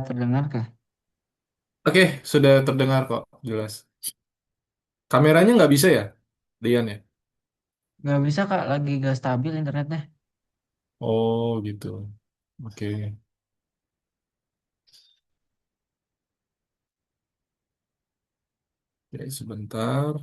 Terdengar kah? Oke, sudah terdengar kok, jelas. Kameranya nggak bisa ya, Dian ya? Nggak bisa kak, lagi nggak stabil internetnya. Oh, gitu. Oke, oke, sebentar.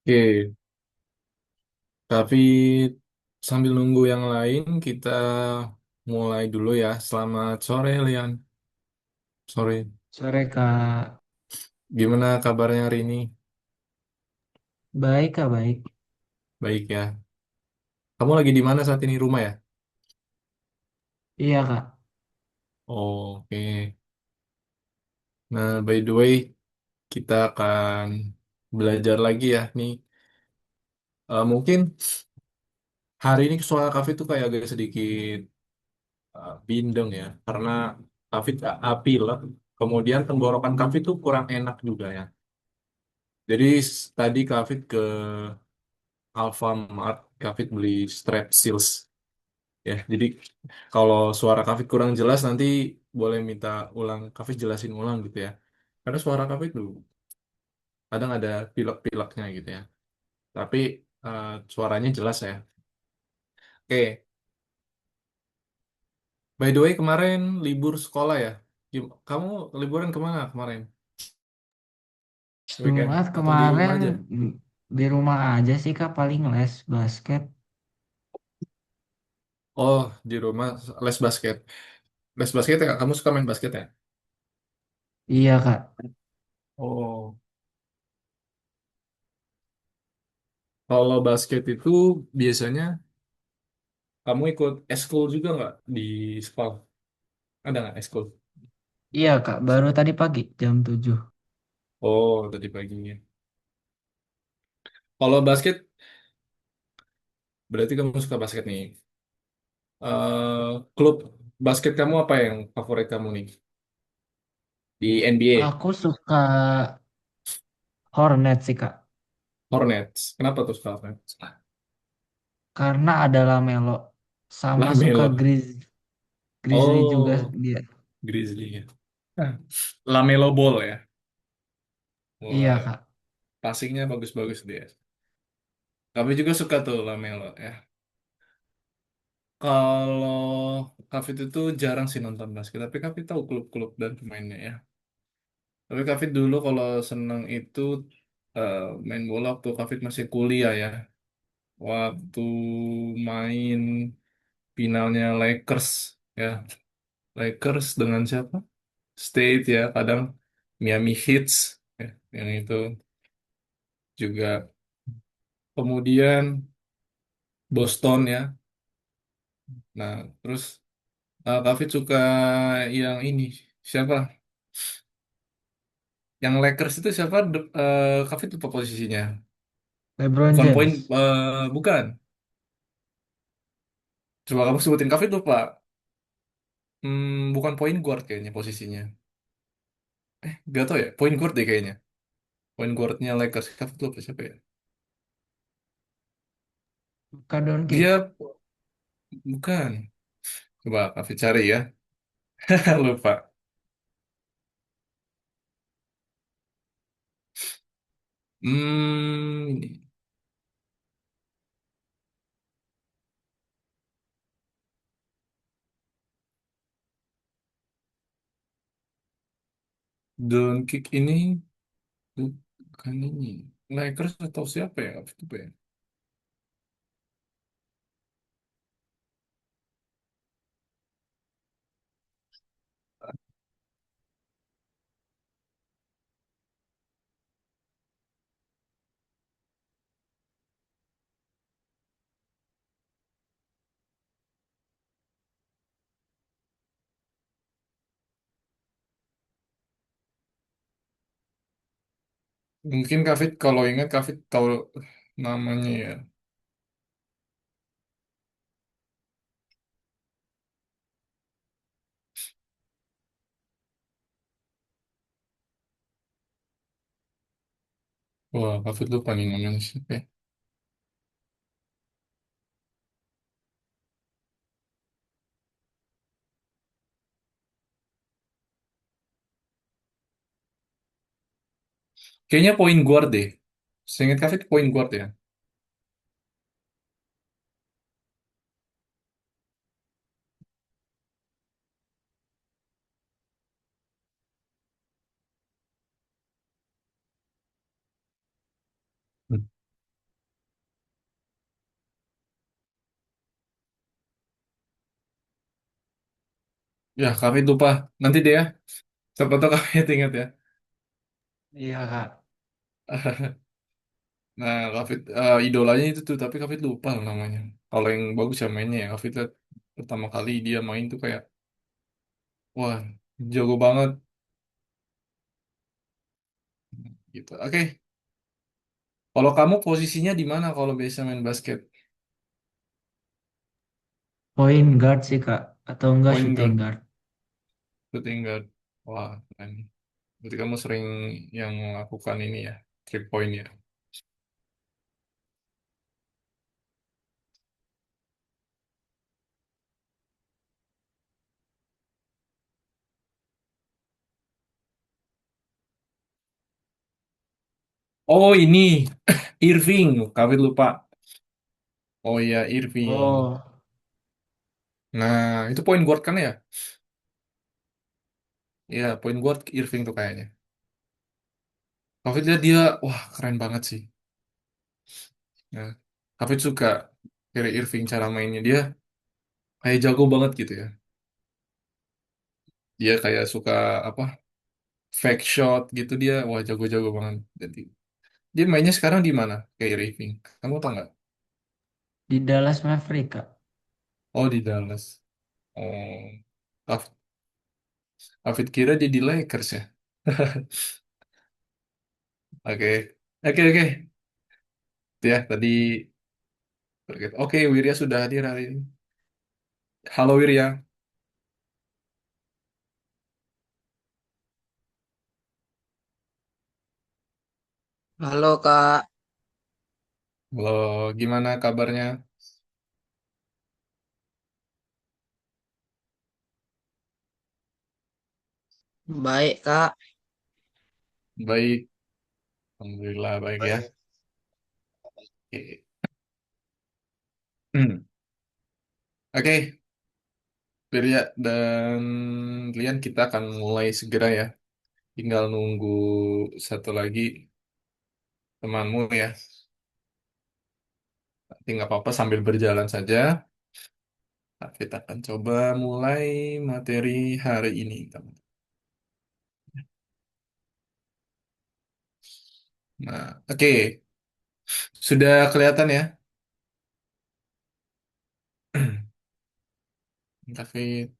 Oke, tapi sambil nunggu yang lain, kita mulai dulu ya. Selamat sore, Lian. Sore. Sore kak. Gimana kabarnya hari ini? Baik kak, baik. Baik ya. Kamu lagi di mana saat ini? Rumah ya? Iya kak. Oke. Nah, by the way, kita akan belajar lagi ya nih. Mungkin hari ini suara kafe tuh kayak agak sedikit bindeng ya, karena kafe pilek, kemudian tenggorokan kafe tuh kurang enak juga ya. Jadi tadi kafe ke Alfamart, kafe beli Strepsils ya. Jadi kalau suara kafe kurang jelas nanti boleh minta ulang, kafe jelasin ulang gitu ya. Karena suara kafe tuh kadang ada pilek-pileknya gitu ya. Tapi suaranya jelas ya. Oke, by the way kemarin libur sekolah ya. Kamu liburan kemana kemarin? Weekend Jumat atau di rumah kemarin aja? mm, di rumah aja sih kak, paling les basket. Oh, di rumah les basket. Les basket ya, kamu suka main basket ya? Iya kak. Oh, kalau basket itu biasanya kamu ikut eskul juga nggak di sekolah? Ada nggak eskul? Iya kak, baru tadi pagi jam 7. Oh, tadi paginya. Kalau basket, berarti kamu suka basket nih. Klub basket kamu apa yang favorit kamu nih di NBA? Aku suka Hornet sih kak. Hornets. Kenapa tuh suka Hornets? Karena ada Lamelo. Sama suka Lamelo. Grizzly juga Oh, dia. Grizzly ya. Ah, Lamelo Ball ya. Iya Wah, kak. passingnya bagus-bagus dia. Kami juga suka tuh Lamelo ya. Kalau Kavit itu jarang sih nonton basket, tapi Kavit tahu klub-klub dan pemainnya ya. Tapi Kavit dulu kalau seneng itu eh, main bola waktu Kavit masih kuliah ya. Waktu main finalnya Lakers ya. Lakers dengan siapa? State ya, kadang Miami Heat ya, yang itu juga. Kemudian Boston ya. Nah, terus Kavit suka yang ini. Siapa? Yang Lakers itu siapa? Kavit lupa posisinya. LeBron Bukan poin, James. bukan. Coba kamu sebutin Kavit lupa. Bukan point guard kayaknya posisinya. Gak tau ya. Point guard deh kayaknya. Point guardnya Lakers. Kavit lupa siapa ya? Luka Doncic. Dia bukan. Coba Kavit cari ya. Lupa. Ini. Doncic ini bukan ini. Lakers atau siapa ya? Kavit lupa ya. Mungkin Kafit kalau ingat Kafit tahu namanya ya. Wah, Kafit lupa nih namanya siapa ya. Kayaknya point guard deh. Seingat Kafit point guard ya. Hmm. Ya, Kafit lupa. Nanti deh ya. Siapa tahu Kafit ingat ya. Iya kak. Nah, Kafit idolanya itu tuh, tapi Kafit lupa namanya. Kalau yang bagus ya mainnya ya. Kafit lihat pertama kali dia main tuh kayak, wah, jago banget gitu. Oke, kalau kamu posisinya di mana kalau biasa main basket? Point guard sih kak. Atau enggak Point shooting guard, guard. shooting guard. Wah, keren. Berarti kamu sering yang melakukan ini ya, 3 point ya. Oh ini, Irving, kawin lupa. Oh iya, Irving. Oh, Nah, itu point guard kan ya? Iya, point guard Irving tuh kayaknya. Kawin lihat dia, wah keren banget sih. Nah, Kawin suka dari Irving cara mainnya dia kayak jago banget gitu ya. Dia kayak suka apa fake shot gitu dia, wah jago-jago banget. Jadi dia mainnya sekarang di mana? Kayak Irving. Kamu tau nggak? di Dallas Maverick kak. Oh di Dallas. Oh, David kira jadi Lakers ya. Oke, oke, oke. Itu ya tadi. Oke, Wirya sudah hadir hari ini. Halo Wirya. Halo Kak, Halo, gimana kabarnya? baik Kak. Baik, Alhamdulillah baik ya. Baik. Oke, Hmm. Oke, Wirya dan Lian kita akan mulai segera ya. Tinggal nunggu satu lagi temanmu ya. Nanti nggak apa-apa sambil berjalan saja. Kita akan coba mulai materi hari ini, teman. Nah, oke. Sudah kelihatan ya, David.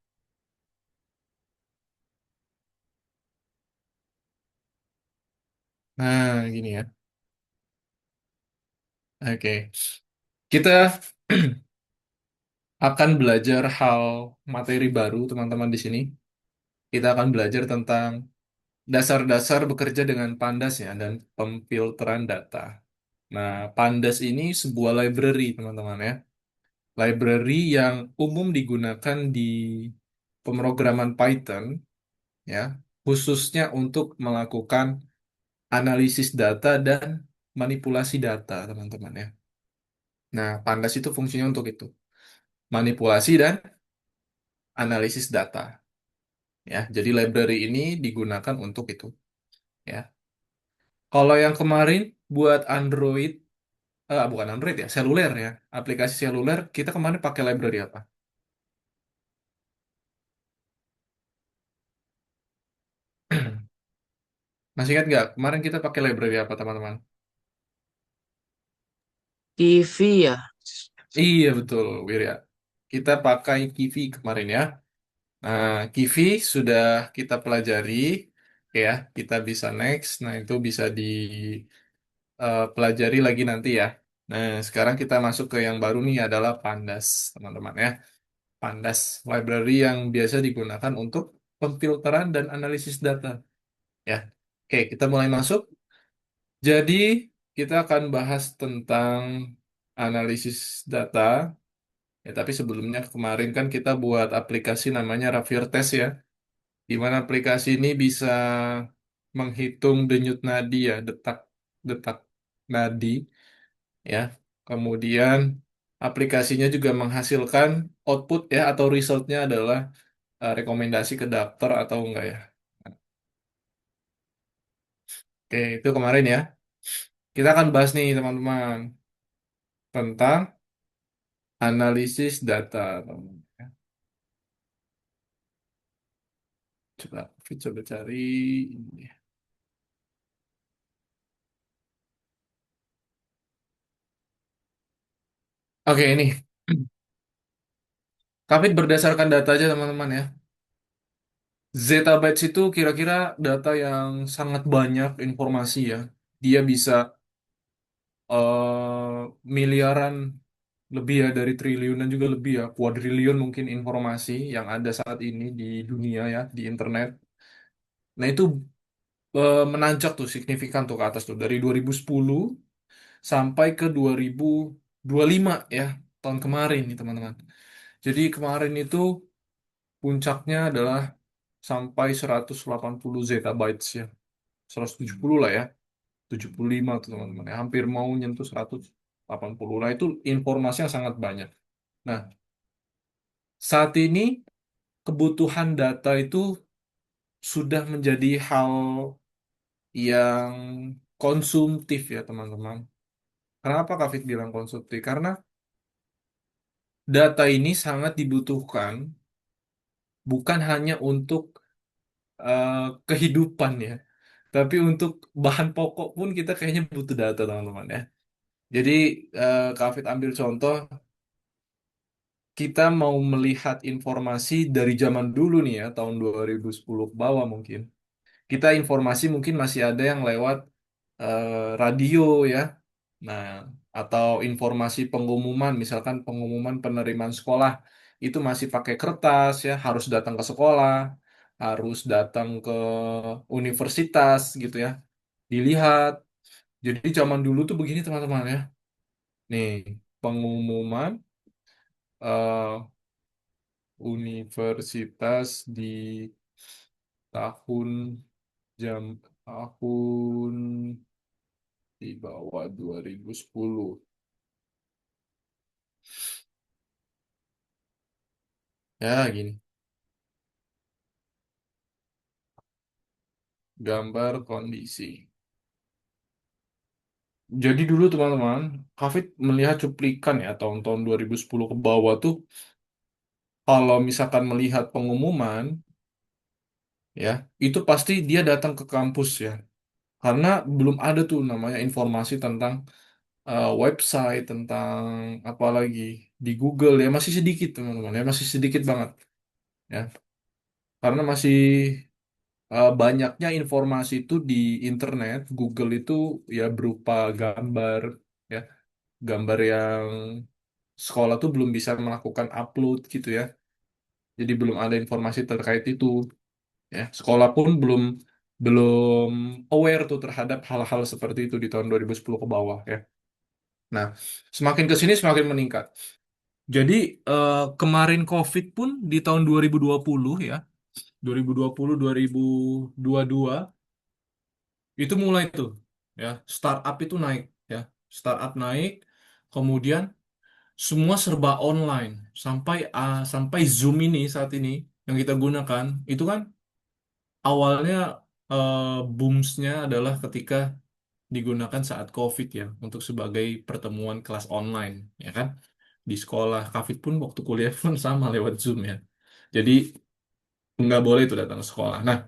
Nah, gini ya. Oke. Kita akan belajar hal materi baru, teman-teman di sini. Kita akan belajar tentang dasar-dasar bekerja dengan Pandas ya dan pemfilteran data. Nah, Pandas ini sebuah library, teman-teman ya. Library yang umum digunakan di pemrograman Python ya, khususnya untuk melakukan analisis data dan manipulasi data, teman-teman ya. Nah, Pandas itu fungsinya untuk itu, manipulasi dan analisis data ya. Jadi library ini digunakan untuk itu ya. Kalau yang kemarin buat Android, bukan Android ya, seluler ya, aplikasi seluler, kita kemarin pakai library apa? Masih ingat nggak? Kemarin kita pakai library apa, teman-teman? TV ya. Iya betul, Wirya. Kita pakai Kivi kemarin ya. Nah, Kivi sudah kita pelajari. Oke ya, kita bisa next. Nah, itu bisa dipelajari lagi nanti ya. Nah, sekarang kita masuk ke yang baru nih adalah Pandas, teman-teman ya. Pandas, library yang biasa digunakan untuk pemfilteran dan analisis data. Ya, oke, kita mulai masuk. Jadi, kita akan bahas tentang analisis data. Ya, tapi sebelumnya kemarin kan kita buat aplikasi namanya Rafir Test ya, di mana aplikasi ini bisa menghitung denyut nadi ya, detak nadi ya. Kemudian aplikasinya juga menghasilkan output ya atau resultnya adalah rekomendasi ke dokter atau enggak ya. Oke, itu kemarin ya. Kita akan bahas nih teman-teman tentang analisis data. Teman-teman, ya. Coba cari ini. Oke, ini. Tapi berdasarkan data aja teman-teman ya. Zettabytes itu kira-kira data yang sangat banyak informasi ya. Dia bisa miliaran lebih ya dari triliunan juga lebih ya, kuadriliun mungkin informasi yang ada saat ini di dunia ya, di internet. Nah itu menanjak tuh signifikan tuh ke atas tuh dari 2010 sampai ke 2025 ya, tahun kemarin nih teman-teman. Jadi kemarin itu puncaknya adalah sampai 180 zettabytes ya. 170 lah ya, 75 tuh teman-teman. Ya, hampir mau nyentuh 180. Nah, itu informasi yang sangat banyak. Nah, saat ini kebutuhan data itu sudah menjadi hal yang konsumtif ya teman-teman. Kenapa Kak bilang konsumtif? Karena data ini sangat dibutuhkan bukan hanya untuk eh, kehidupan ya, tapi untuk bahan pokok pun kita kayaknya butuh data teman-teman ya. Jadi Kak ambil contoh, kita mau melihat informasi dari zaman dulu nih ya, tahun 2010 ke bawah mungkin. Kita informasi mungkin masih ada yang lewat radio ya. Nah, atau informasi pengumuman, misalkan pengumuman penerimaan sekolah itu masih pakai kertas ya, harus datang ke sekolah, harus datang ke universitas gitu ya, dilihat. Jadi zaman dulu tuh begini teman-teman ya. Nih, pengumuman eh, universitas di tahun tahun di bawah 2010. Ya, gini. Gambar kondisi. Jadi dulu teman-teman, Hafid melihat cuplikan ya tahun-tahun 2010 ke bawah tuh kalau misalkan melihat pengumuman ya, itu pasti dia datang ke kampus ya. Karena belum ada tuh namanya informasi tentang website, tentang apa lagi di Google ya masih sedikit teman-teman ya, masih sedikit banget ya. Karena masih banyaknya informasi itu di internet, Google itu ya berupa gambar ya, gambar yang sekolah tuh belum bisa melakukan upload gitu ya. Jadi belum ada informasi terkait itu ya. Sekolah pun belum belum aware tuh terhadap hal-hal seperti itu di tahun 2010 ke bawah ya. Nah, semakin ke sini semakin meningkat. Jadi kemarin COVID pun di tahun 2020 ya, 2020 2022 itu mulai tuh ya, startup itu naik ya. Startup naik, kemudian semua serba online sampai Zoom ini saat ini yang kita gunakan itu kan awalnya eh, boomsnya adalah ketika digunakan saat COVID ya untuk sebagai pertemuan kelas online ya kan di sekolah. COVID pun waktu kuliah pun sama lewat Zoom ya. Jadi nggak boleh itu datang ke sekolah. Nah,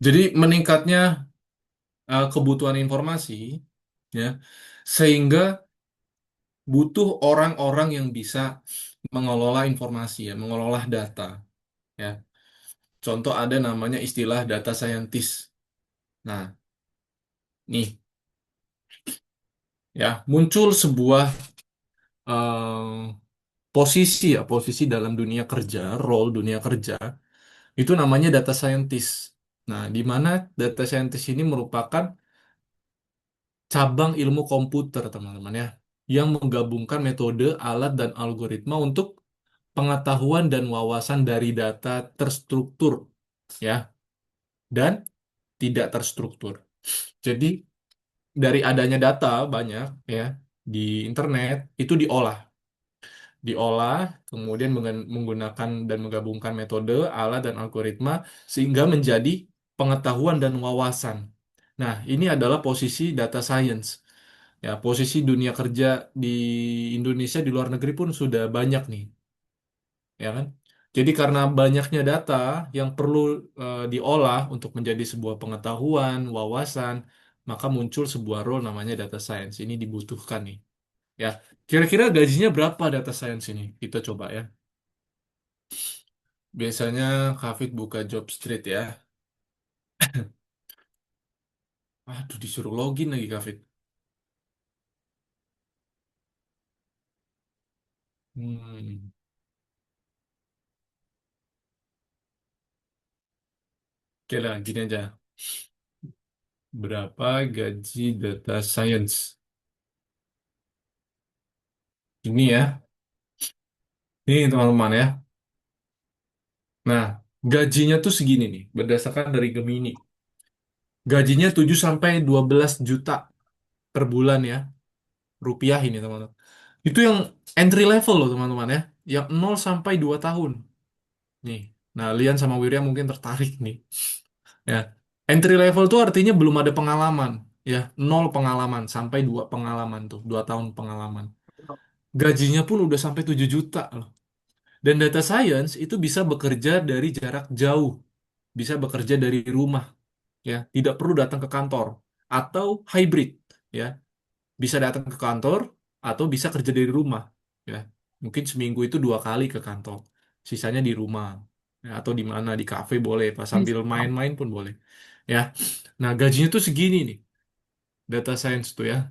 jadi meningkatnya kebutuhan informasi ya sehingga butuh orang-orang yang bisa mengelola informasi ya, mengelola data ya. Contoh ada namanya istilah data scientist. Nah, nih ya, muncul sebuah eh, posisi dalam dunia kerja, role dunia kerja, itu namanya data scientist. Nah, di mana data scientist ini merupakan cabang ilmu komputer, teman-teman ya, yang menggabungkan metode, alat, dan algoritma untuk pengetahuan dan wawasan dari data terstruktur, ya, dan tidak terstruktur. Jadi, dari adanya data banyak, ya, di internet, itu diolah, kemudian menggunakan dan menggabungkan metode, alat, dan algoritma sehingga menjadi pengetahuan dan wawasan. Nah, ini adalah posisi data science. Ya, posisi dunia kerja di Indonesia di luar negeri pun sudah banyak nih, ya kan? Jadi karena banyaknya data yang perlu diolah untuk menjadi sebuah pengetahuan, wawasan, maka muncul sebuah role namanya data science. Ini dibutuhkan nih. Ya, kira-kira gajinya berapa data science ini? Kita coba ya. Biasanya Kafit buka job street ya. Aduh, disuruh login lagi Kafit. Hmm. Oke lah, gini aja. Berapa gaji data science? Ini ya. Ini teman-teman ya. Nah, gajinya tuh segini nih, berdasarkan dari Gemini. Gajinya 7 sampai 12 juta per bulan ya. Rupiah ini, teman-teman. Itu yang entry level loh, teman-teman ya. Yang 0 sampai 2 tahun. Nih. Nah, Lian sama Wirya mungkin tertarik nih. Ya. Entry level tuh artinya belum ada pengalaman. Ya, 0 pengalaman sampai 2 pengalaman tuh, 2 tahun pengalaman. Gajinya pun udah sampai 7 juta loh. Dan data science itu bisa bekerja dari jarak jauh, bisa bekerja dari rumah, ya, tidak perlu datang ke kantor atau hybrid, ya, bisa datang ke kantor atau bisa kerja dari rumah, ya. Mungkin seminggu itu 2 kali ke kantor, sisanya di rumah, ya, atau di mana di kafe boleh, pas sambil main-main pun boleh, ya. Nah, gajinya tuh segini nih, data science tuh ya.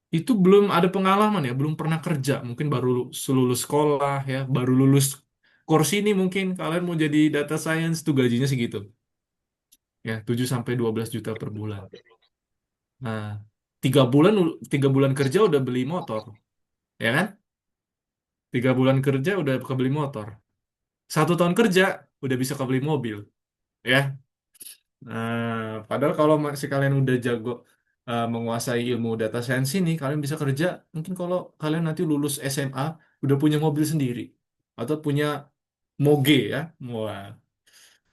Itu belum ada pengalaman ya, belum pernah kerja, mungkin baru lulus sekolah ya, baru lulus course ini mungkin kalian mau jadi data science tuh gajinya segitu. Ya, 7 sampai 12 juta per bulan. Nah, 3 bulan kerja udah beli motor, ya kan? 3 bulan kerja udah kebeli motor. 1 tahun kerja udah bisa kebeli mobil, ya. Nah, padahal kalau masih kalian udah jago menguasai ilmu data science ini, kalian bisa kerja. Mungkin kalau kalian nanti lulus SMA udah punya mobil sendiri atau punya moge ya, wah,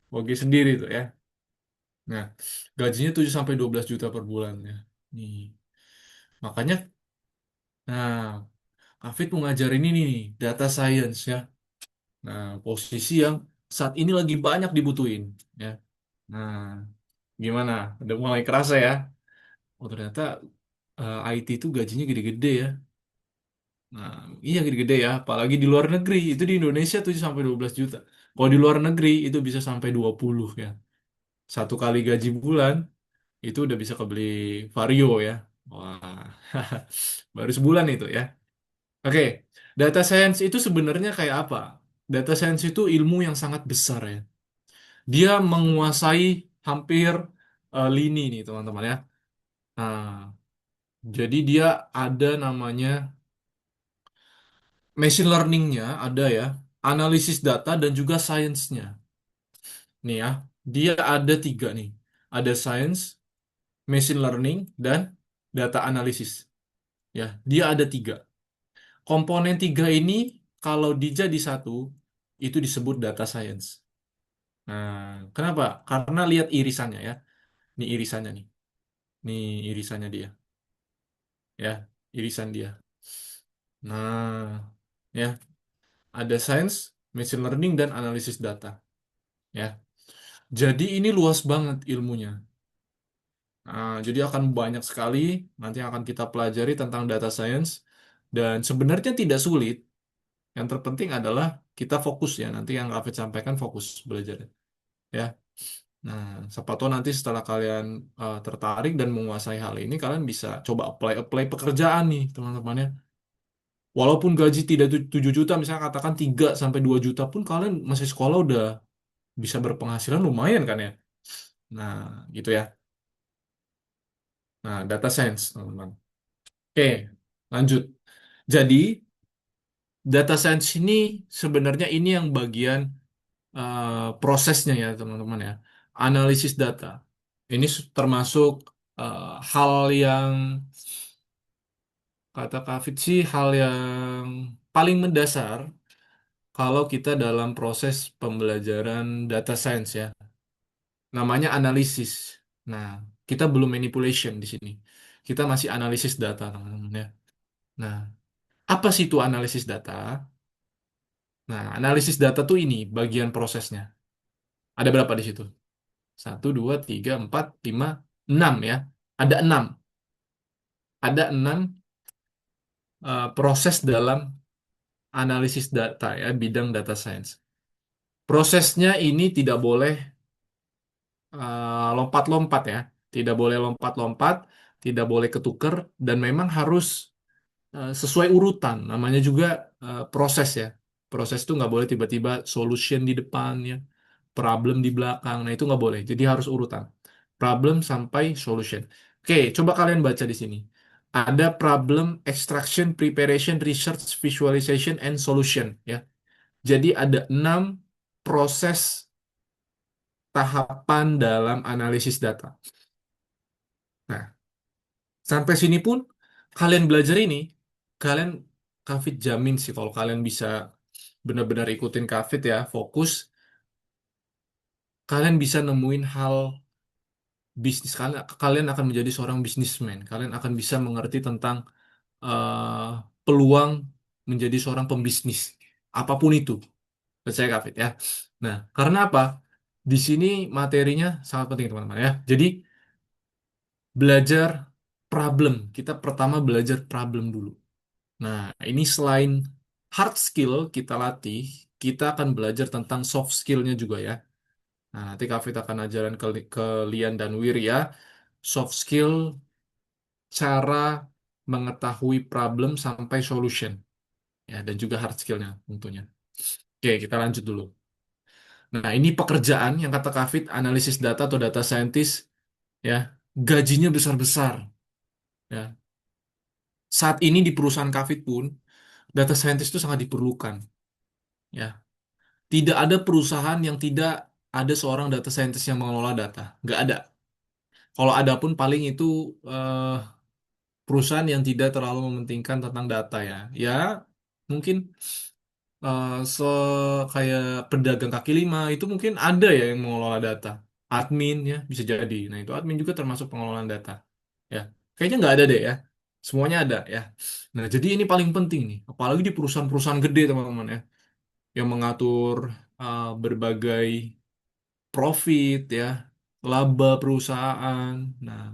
moge sendiri tuh ya. Nah, gajinya 7 sampai 12 juta per bulan ya. Nih, makanya, nah, Kafit mau ngajarin ini nih, data science ya. Nah, posisi yang saat ini lagi banyak dibutuhin ya. Nah, gimana? Udah mulai kerasa ya? Oh, ternyata IT itu gajinya gede-gede ya. Nah, iya gede-gede ya, apalagi di luar negeri. Itu di Indonesia 7 sampai 12 juta. Kalau di luar negeri itu bisa sampai 20 ya. 1 kali gaji bulan itu udah bisa kebeli Vario ya. Wah, baru sebulan itu ya. Oke, data science itu sebenarnya kayak apa? Data science itu ilmu yang sangat besar ya. Dia menguasai hampir lini nih teman-teman ya. Nah, jadi dia ada namanya machine learning-nya, ada ya, analisis data dan juga science-nya. Nih ya, dia ada 3 nih. Ada science, machine learning, dan data analysis. Ya, dia ada 3. Komponen 3 ini kalau dijadi satu, itu disebut data science. Nah, kenapa? Karena lihat irisannya ya. Ini irisannya nih. Nih irisannya dia. Ya, irisan dia. Nah, ya, ada science, machine learning, dan analisis data. Ya, jadi ini luas banget ilmunya. Nah, jadi akan banyak sekali nanti yang akan kita pelajari tentang data science. Dan sebenarnya tidak sulit. Yang terpenting adalah kita fokus ya. Nanti yang Kafit sampaikan fokus belajar ya. Nah, siapa tahu nanti setelah kalian tertarik dan menguasai hal ini, kalian bisa coba apply pekerjaan nih, teman-teman ya. Walaupun gaji tidak 7 juta, misalnya katakan 3 sampai 2 juta pun kalian masih sekolah udah bisa berpenghasilan lumayan kan ya. Nah, gitu ya. Nah, data science, teman-teman. Oke, lanjut. Jadi, data science ini sebenarnya ini yang bagian prosesnya ya, teman-teman ya. Analisis data. Ini termasuk hal yang kata Kak sih hal yang paling mendasar kalau kita dalam proses pembelajaran data science ya. Namanya analisis. Nah, kita belum manipulation di sini. Kita masih analisis data, teman-teman ya. Nah, apa sih itu analisis data? Nah, analisis data tuh ini bagian prosesnya. Ada berapa di situ? Satu, dua, tiga, empat, lima, enam ya. Ada enam. Ada enam proses dalam analisis data ya, bidang data science. Prosesnya ini tidak boleh lompat-lompat ya. Tidak boleh lompat-lompat, tidak boleh ketuker, dan memang harus sesuai urutan. Namanya juga proses ya. Proses itu nggak boleh tiba-tiba solution di depannya, problem di belakang. Nah itu nggak boleh. Jadi harus urutan. Problem sampai solution. Oke, coba kalian baca di sini. Ada problem, extraction, preparation, research, visualization, and solution ya. Jadi ada 6 proses tahapan dalam analisis data. Nah, sampai sini pun kalian belajar ini, kalian Kafit jamin sih kalau kalian bisa benar-benar ikutin Kafit ya, fokus, kalian bisa nemuin hal bisnis kalian, kalian akan menjadi seorang bisnismen. Kalian akan bisa mengerti tentang eh, peluang menjadi seorang pembisnis, apapun itu. Percaya Kafit ya. Nah, karena apa? Di sini materinya sangat penting teman-teman ya. Jadi belajar problem. Kita pertama belajar problem dulu. Nah, ini selain hard skill kita latih, kita akan belajar tentang soft skillnya juga ya. Nah, nanti Kafit akan ajaran ke Lian dan Wir ya. Soft skill, cara mengetahui problem sampai solution. Ya, dan juga hard skillnya tentunya. Oke, kita lanjut dulu. Nah, ini pekerjaan yang kata Kafit, analisis data atau data scientist, ya, gajinya besar-besar. Ya. Saat ini di perusahaan Kafit pun, data scientist itu sangat diperlukan. Ya, tidak ada perusahaan yang tidak ada seorang data scientist yang mengelola data. Nggak ada. Kalau ada pun paling itu eh, perusahaan yang tidak terlalu mementingkan tentang data ya. Ya, mungkin eh, se kayak pedagang kaki lima itu mungkin ada ya yang mengelola data. Admin ya bisa jadi. Nah, itu admin juga termasuk pengelolaan data. Ya, kayaknya nggak ada deh ya. Semuanya ada ya. Nah, jadi ini paling penting nih. Apalagi di perusahaan-perusahaan gede teman-teman ya. Yang mengatur berbagai profit ya, laba perusahaan, nah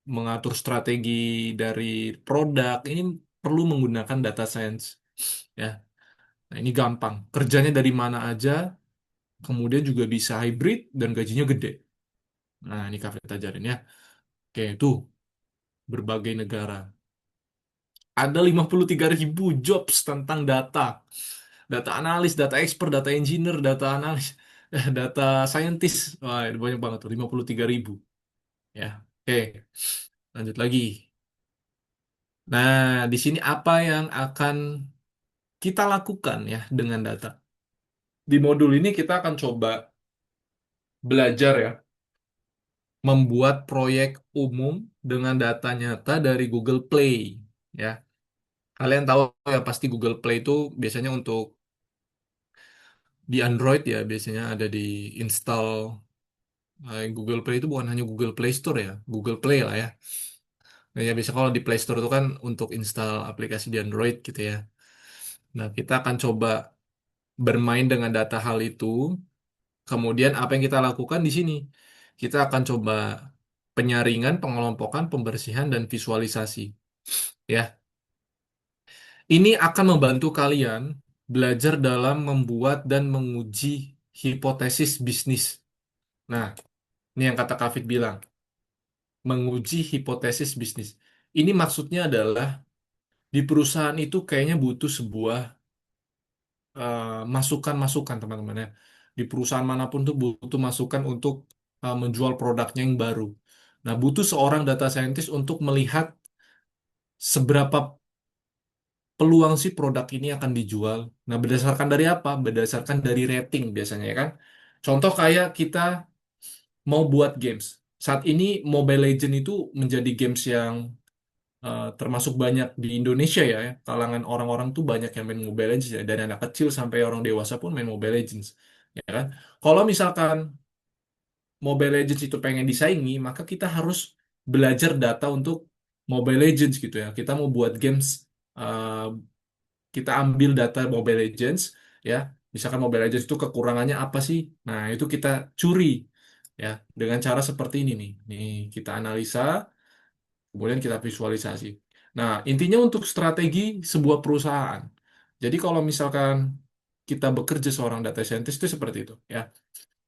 mengatur strategi dari produk ini perlu menggunakan data science ya. Nah ini gampang, kerjanya dari mana aja, kemudian juga bisa hybrid dan gajinya gede. Nah ini Kak Vita ajarin ya. Oke tuh berbagai negara. Ada 53.000 jobs tentang data. Data analis, data expert, data engineer, data analis, data scientist. Wah, itu banyak banget tuh, 53.000. Ya, oke, lanjut lagi. Nah, di sini apa yang akan kita lakukan ya dengan data? Di modul ini kita akan coba belajar ya, membuat proyek umum dengan data nyata dari Google Play. Ya, kalian tahu ya pasti Google Play itu biasanya untuk di Android ya, biasanya ada di install. Google Play itu bukan hanya Google Play Store ya, Google Play lah ya. Nah, ya biasa kalau di Play Store itu kan untuk install aplikasi di Android gitu ya. Nah, kita akan coba bermain dengan data hal itu. Kemudian apa yang kita lakukan di sini? Kita akan coba penyaringan, pengelompokan, pembersihan, dan visualisasi. Ya, ini akan membantu kalian belajar dalam membuat dan menguji hipotesis bisnis. Nah, ini yang kata Kafid bilang, menguji hipotesis bisnis. Ini maksudnya adalah di perusahaan itu kayaknya butuh sebuah eh, masukan-masukan teman-teman ya. Di perusahaan manapun tuh butuh masukan untuk menjual produknya yang baru. Nah, butuh seorang data scientist untuk melihat seberapa peluang sih produk ini akan dijual. Nah, berdasarkan dari apa? Berdasarkan dari rating biasanya ya kan. Contoh kayak kita mau buat games. Saat ini Mobile Legends itu menjadi games yang termasuk banyak di Indonesia ya. Kalangan orang-orang tuh banyak yang main Mobile Legends ya. Dari anak kecil sampai orang dewasa pun main Mobile Legends. Ya kan? Kalau misalkan Mobile Legends itu pengen disaingi, maka kita harus belajar data untuk Mobile Legends gitu ya. Kita mau buat games, eh, kita ambil data Mobile Legends ya. Misalkan Mobile Legends itu kekurangannya apa sih? Nah, itu kita curi ya dengan cara seperti ini nih. Nih, kita analisa, kemudian kita visualisasi. Nah, intinya untuk strategi sebuah perusahaan. Jadi kalau misalkan kita bekerja seorang data scientist itu seperti itu ya.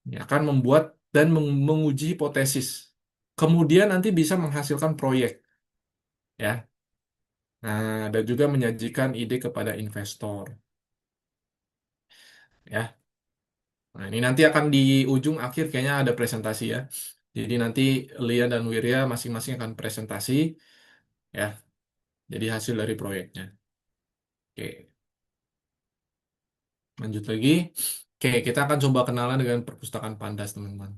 Ya, akan membuat dan menguji hipotesis. Kemudian nanti bisa menghasilkan proyek ya. Nah, dan juga menyajikan ide kepada investor ya. Nah, ini nanti akan di ujung akhir kayaknya ada presentasi ya. Jadi nanti Lia dan Wirya masing-masing akan presentasi ya. Jadi hasil dari proyeknya. Oke, lanjut lagi. Oke, kita akan coba kenalan dengan perpustakaan Pandas, teman-teman.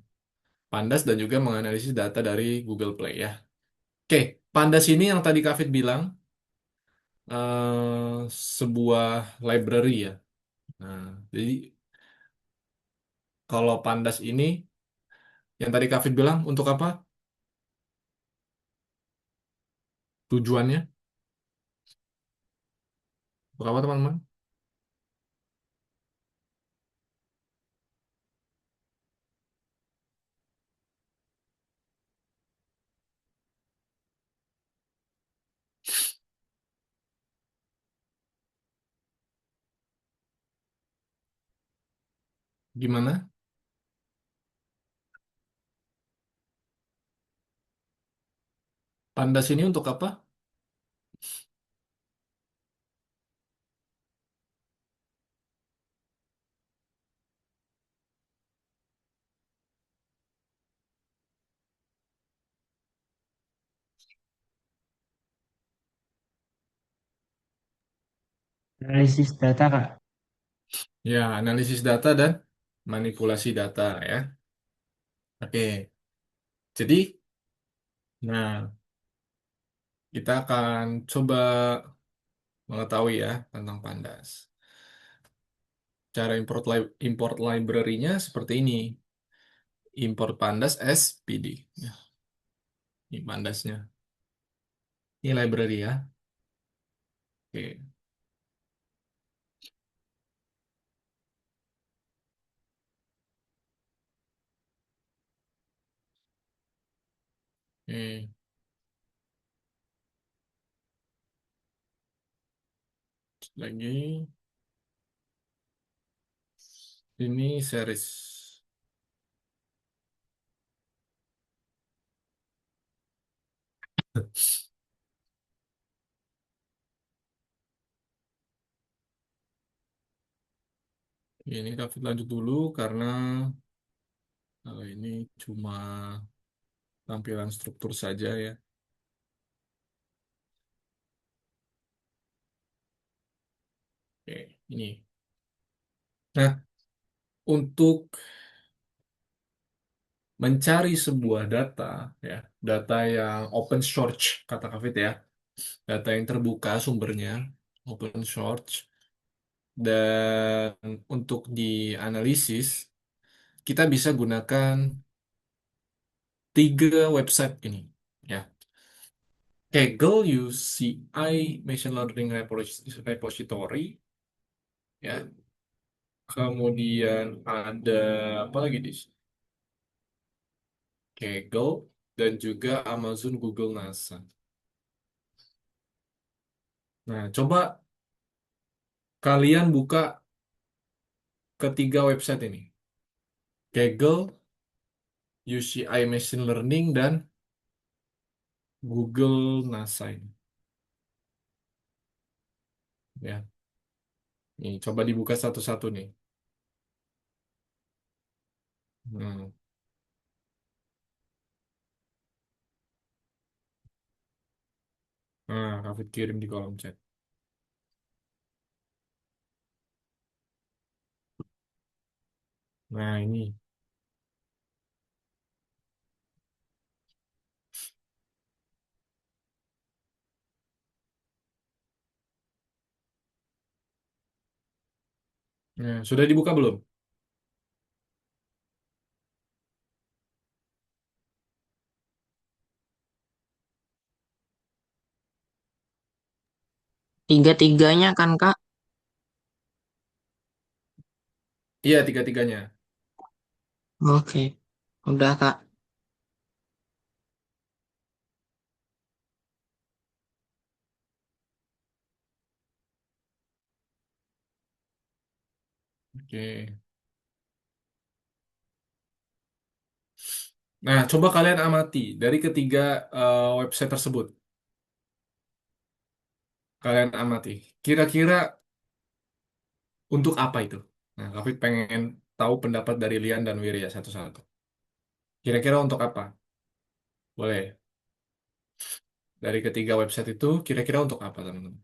Pandas dan juga menganalisis data dari Google Play ya. Oke, Pandas ini yang tadi Kavit bilang sebuah library ya. Nah, jadi kalau Pandas ini yang tadi Kavit bilang untuk apa? Tujuannya? Untuk apa, teman-teman? Gimana? Pandas ini untuk apa? Analisis data, Kak. Ya, analisis data dan manipulasi data ya. Oke, jadi, nah kita akan coba mengetahui ya tentang Pandas. Cara import library-nya seperti ini. Import Pandas as PD. Ya, ini Pandasnya. Ini library ya. Oke. Oke. Lagi. Ini series. Ini David lanjut dulu karena ini cuma tampilan struktur saja ya. Oke, ini. Nah, untuk mencari sebuah data, ya, data yang open source, kata Kavit ya, data yang terbuka sumbernya, open source, dan untuk dianalisis, kita bisa gunakan tiga website ini, ya. Kaggle UCI Machine Learning Repository, ya. Kemudian ada apa lagi di sini? Kaggle dan juga Amazon Google NASA. Nah, coba Kalian buka ketiga website ini. Kaggle, UCI Machine Learning, dan Google NASA ini. Ya, nih coba dibuka satu-satu nih. Hmm. Nah, Kafit kirim di kolom chat. Nah, ini. Nah, sudah dibuka belum? Tiga-tiganya kan, Kak? Iya, tiga-tiganya. Oke. Udah, Kak. Oke. Nah, coba kalian amati dari ketiga website tersebut. Kalian amati. Kira-kira untuk apa itu? Nah, Kafit pengen tahu pendapat dari Lian dan Wirya satu-satu. Kira-kira untuk apa? Boleh. Dari ketiga website itu, kira-kira untuk apa, teman-teman?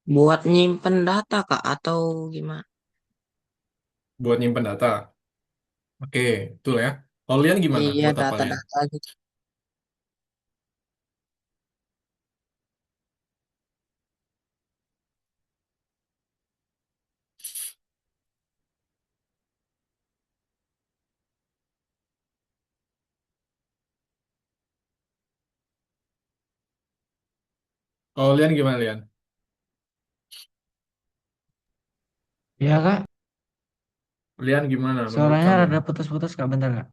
Buat nyimpen data, Kak, atau gimana? Buat nyimpen data. Oke, betul ya. Kalau Lian gimana? Iya, Buat apa Lian? data-data gitu. Kalau Lian gimana, Lian? Iya kak, Lian gimana menurut suaranya kamu? rada putus-putus kak, bentar kak.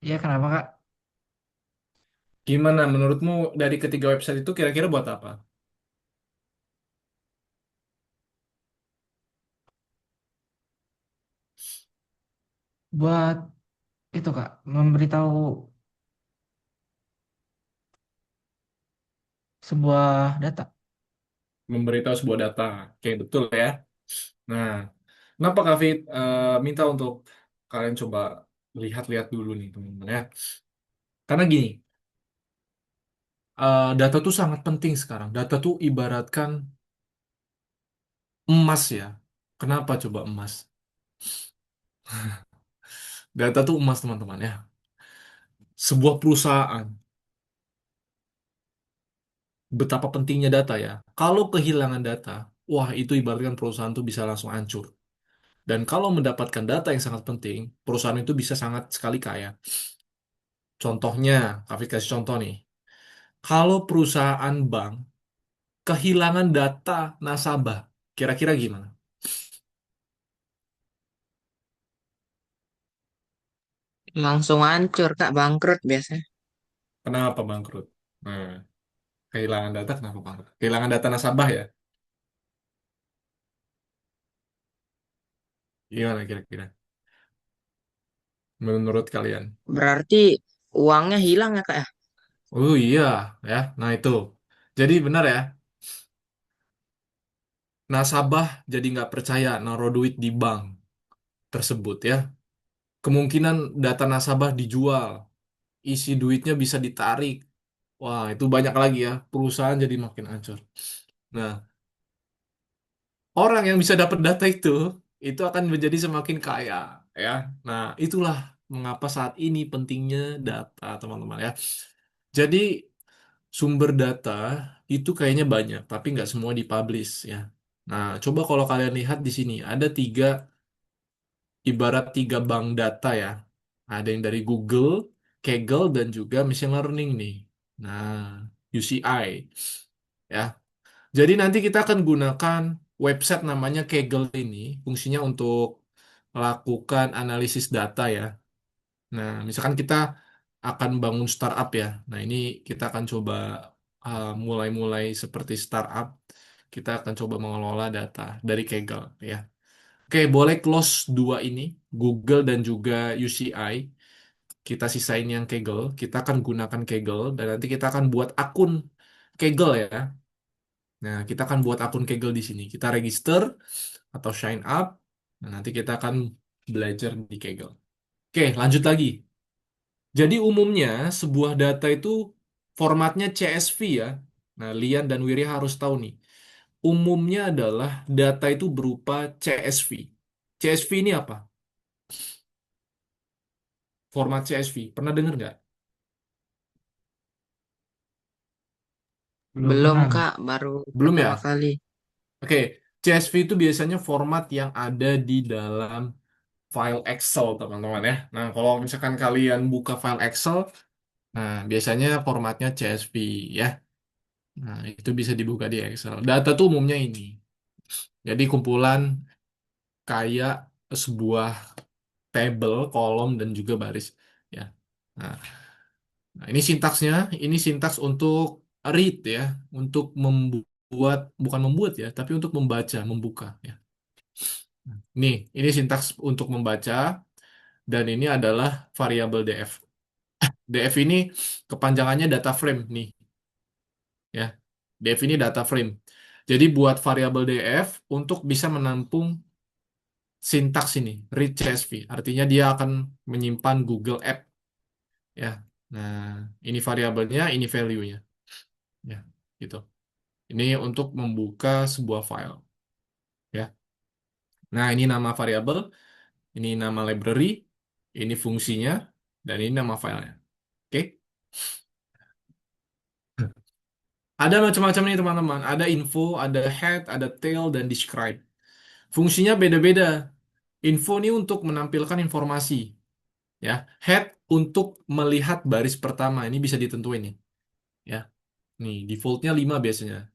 Iya kenapa kak? Gimana menurutmu dari ketiga website itu kira-kira buat apa? Buat itu kak, memberitahu sebuah data. Memberitahu sebuah data. Oke, betul ya. Nah, kenapa Kak Fit minta untuk kalian coba lihat-lihat dulu nih, teman-teman ya. Karena gini, data tuh sangat penting sekarang. Data tuh ibaratkan emas ya. Kenapa coba emas? Data tuh emas, teman-teman ya. Sebuah perusahaan, betapa pentingnya data ya. Kalau kehilangan data, wah itu ibaratkan perusahaan tuh bisa langsung hancur. Dan kalau mendapatkan data yang sangat penting, perusahaan itu bisa sangat sekali kaya. Contohnya, Kafit kasih contoh nih. Kalau perusahaan bank kehilangan data nasabah, kira-kira gimana? Langsung hancur, Kak. Bangkrut biasanya. Kenapa bangkrut? Nah, kehilangan data kenapa bangkrut? Kehilangan data nasabah ya? Gimana kira-kira? Menurut kalian? Berarti uangnya hilang ya, Kak, ya? Oh iya, ya. Nah itu. Jadi benar ya, nasabah jadi nggak percaya naruh duit di bank tersebut ya. Kemungkinan data nasabah dijual, isi duitnya bisa ditarik. Wah, itu banyak lagi ya. Perusahaan jadi makin hancur. Nah, orang yang bisa dapat data itu akan menjadi semakin kaya, ya. Nah, itulah mengapa saat ini pentingnya data, teman-teman, ya. Jadi sumber data itu kayaknya banyak, tapi nggak semua dipublish, ya. Nah, coba kalau kalian lihat di sini ada ibarat tiga bank data, ya. Ada yang dari Google, Kaggle, dan juga machine learning nih. Nah, UCI, ya. Jadi nanti kita akan gunakan website namanya Kaggle ini, fungsinya untuk melakukan analisis data, ya. Nah, misalkan kita akan bangun startup, ya. Nah, ini kita akan coba mulai-mulai seperti startup. Kita akan coba mengelola data dari Kaggle, ya. Oke, boleh close dua ini, Google dan juga UCI. Kita sisain yang Kaggle. Kita akan gunakan Kaggle dan nanti kita akan buat akun Kaggle, ya. Nah, kita akan buat akun Kaggle di sini. Kita register atau sign up. Nah, nanti kita akan belajar di Kaggle. Oke, lanjut lagi. Jadi umumnya sebuah data itu formatnya CSV, ya. Nah, Lian dan Wiri harus tahu nih. Umumnya adalah data itu berupa CSV. CSV ini apa? Format CSV. Pernah dengar nggak? Belum Belum pernah, Kak. Kak, baru Belum pertama ya? kali. Oke, CSV itu biasanya format yang ada di dalam file Excel, teman-teman, ya. Nah, kalau misalkan kalian buka file Excel, nah biasanya formatnya CSV, ya. Nah, itu bisa dibuka di Excel. Data tuh umumnya ini. Jadi kumpulan kayak sebuah tabel, kolom, dan juga baris, ya. Nah, ini sintaksnya. Ini sintaks untuk read, ya. Untuk membuat, bukan membuat, ya, tapi untuk membaca, membuka, ya. Ini sintaks untuk membaca, dan ini adalah variabel df. Df ini kepanjangannya data frame nih, ya. Df ini data frame. Jadi buat variabel df untuk bisa menampung sintaks ini, read CSV. Artinya dia akan menyimpan Google App, ya. Nah, ini variabelnya, ini value-nya, ya, gitu. Ini untuk membuka sebuah file, ya. Nah, ini nama variabel, ini nama library, ini fungsinya, dan ini nama filenya. Oke? Ada macam-macam nih, teman-teman. Ada info, ada head, ada tail, dan describe. Fungsinya beda-beda. Info ini untuk menampilkan informasi, ya. Head untuk melihat baris pertama. Ini bisa ditentuin nih, ya. Nih, defaultnya 5 biasanya.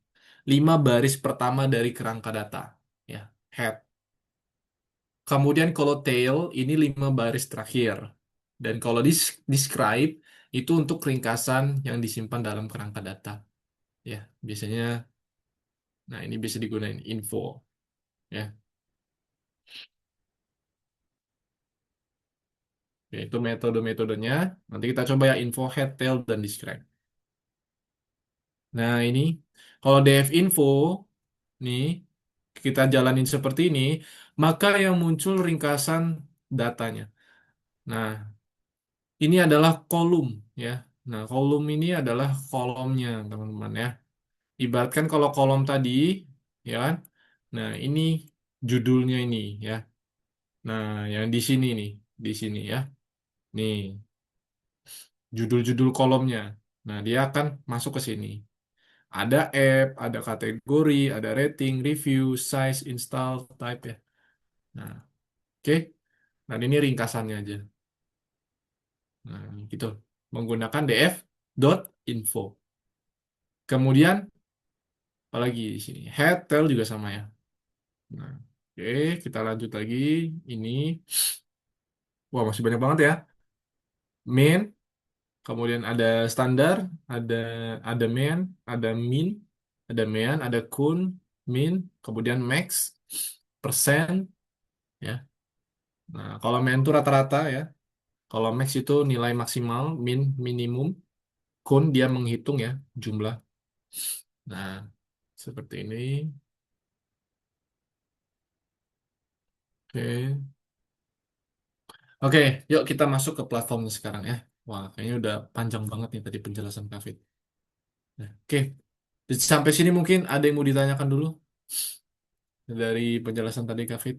5 baris pertama dari kerangka data, ya. Head. Kemudian kalau tail, ini 5 baris terakhir. Dan kalau describe, itu untuk ringkasan yang disimpan dalam kerangka data, ya. Biasanya, nah ini bisa digunain info, ya. Yaitu metode-metodenya. Nanti kita coba ya, info, head, tail, dan describe. Nah, ini kalau df info nih kita jalanin seperti ini, maka yang muncul ringkasan datanya. Nah, ini adalah kolom, ya. Nah, kolom ini adalah kolomnya, teman-teman, ya. Ibaratkan kalau kolom tadi, ya kan? Nah, ini judulnya ini, ya. Nah, yang di sini nih, di sini, ya. Nih, judul-judul kolomnya. Nah, dia akan masuk ke sini. Ada app, ada kategori, ada rating, review, size, install, type, ya. Nah, oke. Dan ini ringkasannya aja. Nah, gitu. Menggunakan df.info. Kemudian, apalagi di sini. Head, tail juga sama, ya. Nah, oke. Kita lanjut lagi. Ini, wah, masih banyak banget, ya. Main, kemudian ada standar, ada ada main, ada min, ada mean, ada kun, min, kemudian max, persen, ya. Nah, kalau min itu rata-rata, ya. Kalau max itu nilai maksimal, min minimum, kun dia menghitung, ya, jumlah. Nah, seperti ini. Oke. Oke, yuk kita masuk ke platformnya sekarang, ya. Wah, kayaknya udah panjang banget nih tadi penjelasan Kavit. Nah, oke. Sampai sini mungkin ada yang mau ditanyakan dulu? dari penjelasan tadi Kak Fit,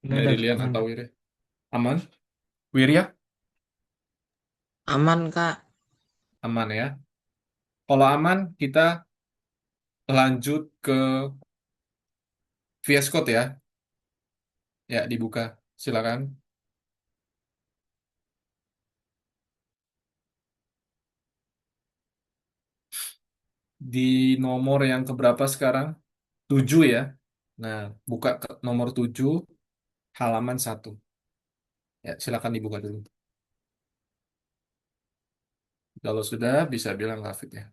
Enggak ada dari Kak, Lian aman. atau Wirya? Aman? Wirya? Aman, Kak. Aman ya. Kalau aman, kita lanjut ke VS Code ya. Ya, dibuka. Silakan. Di nomor yang keberapa sekarang? 7 ya. Nah, buka ke nomor 7, halaman 1. Ya, silakan dibuka dulu. Kalau sudah, bisa bilang Kak Fit ya.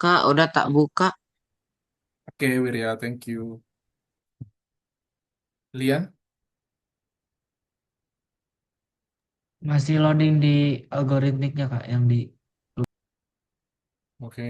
Kak, udah tak buka. Oke, Wirya, thank you. Lian? Masih loading di algoritmiknya Kak yang di. Oke.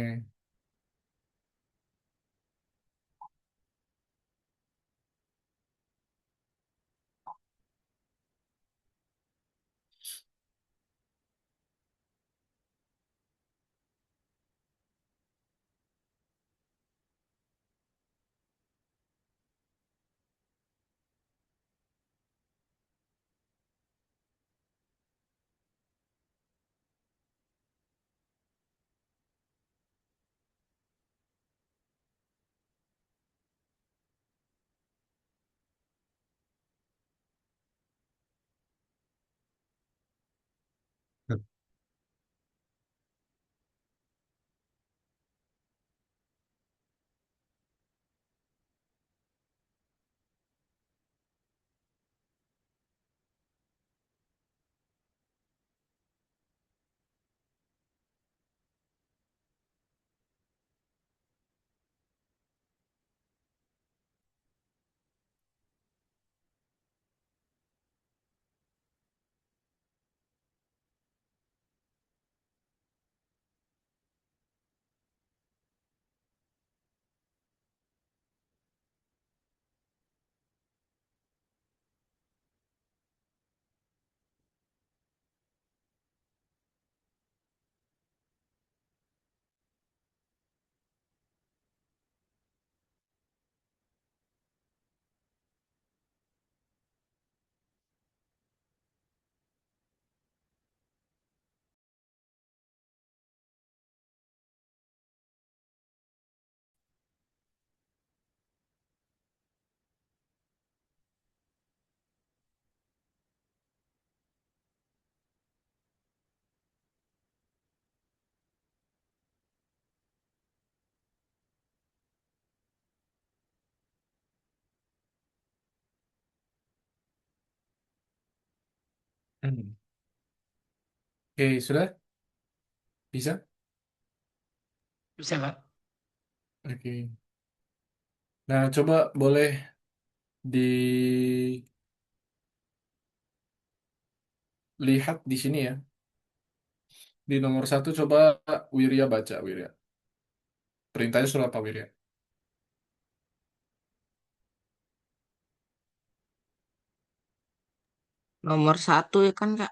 Hmm. Oke, sudah? Bisa? Bisa Kak? Oke. Nah, coba boleh dilihat di sini ya. Di nomor 1 coba Wirya baca, Wirya. Perintahnya surat apa, Wirya? Nomor 1 ya kan, Kak?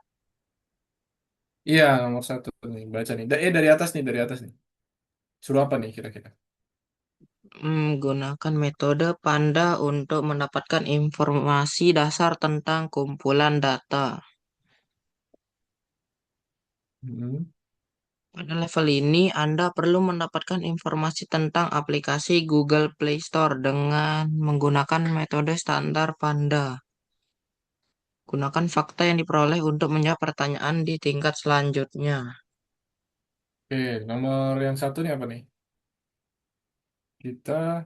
Iya, nomor 1 nih. Baca nih. Dari atas nih, dari atas nih. Suruh apa nih kira-kira? Gunakan metode Panda untuk mendapatkan informasi dasar tentang kumpulan data. Hmm. Pada level ini, Anda perlu mendapatkan informasi tentang aplikasi Google Play Store dengan menggunakan metode standar Panda. Gunakan fakta yang diperoleh untuk menjawab pertanyaan di tingkat selanjutnya. Oke, nomor yang 1 nih apa nih? Kita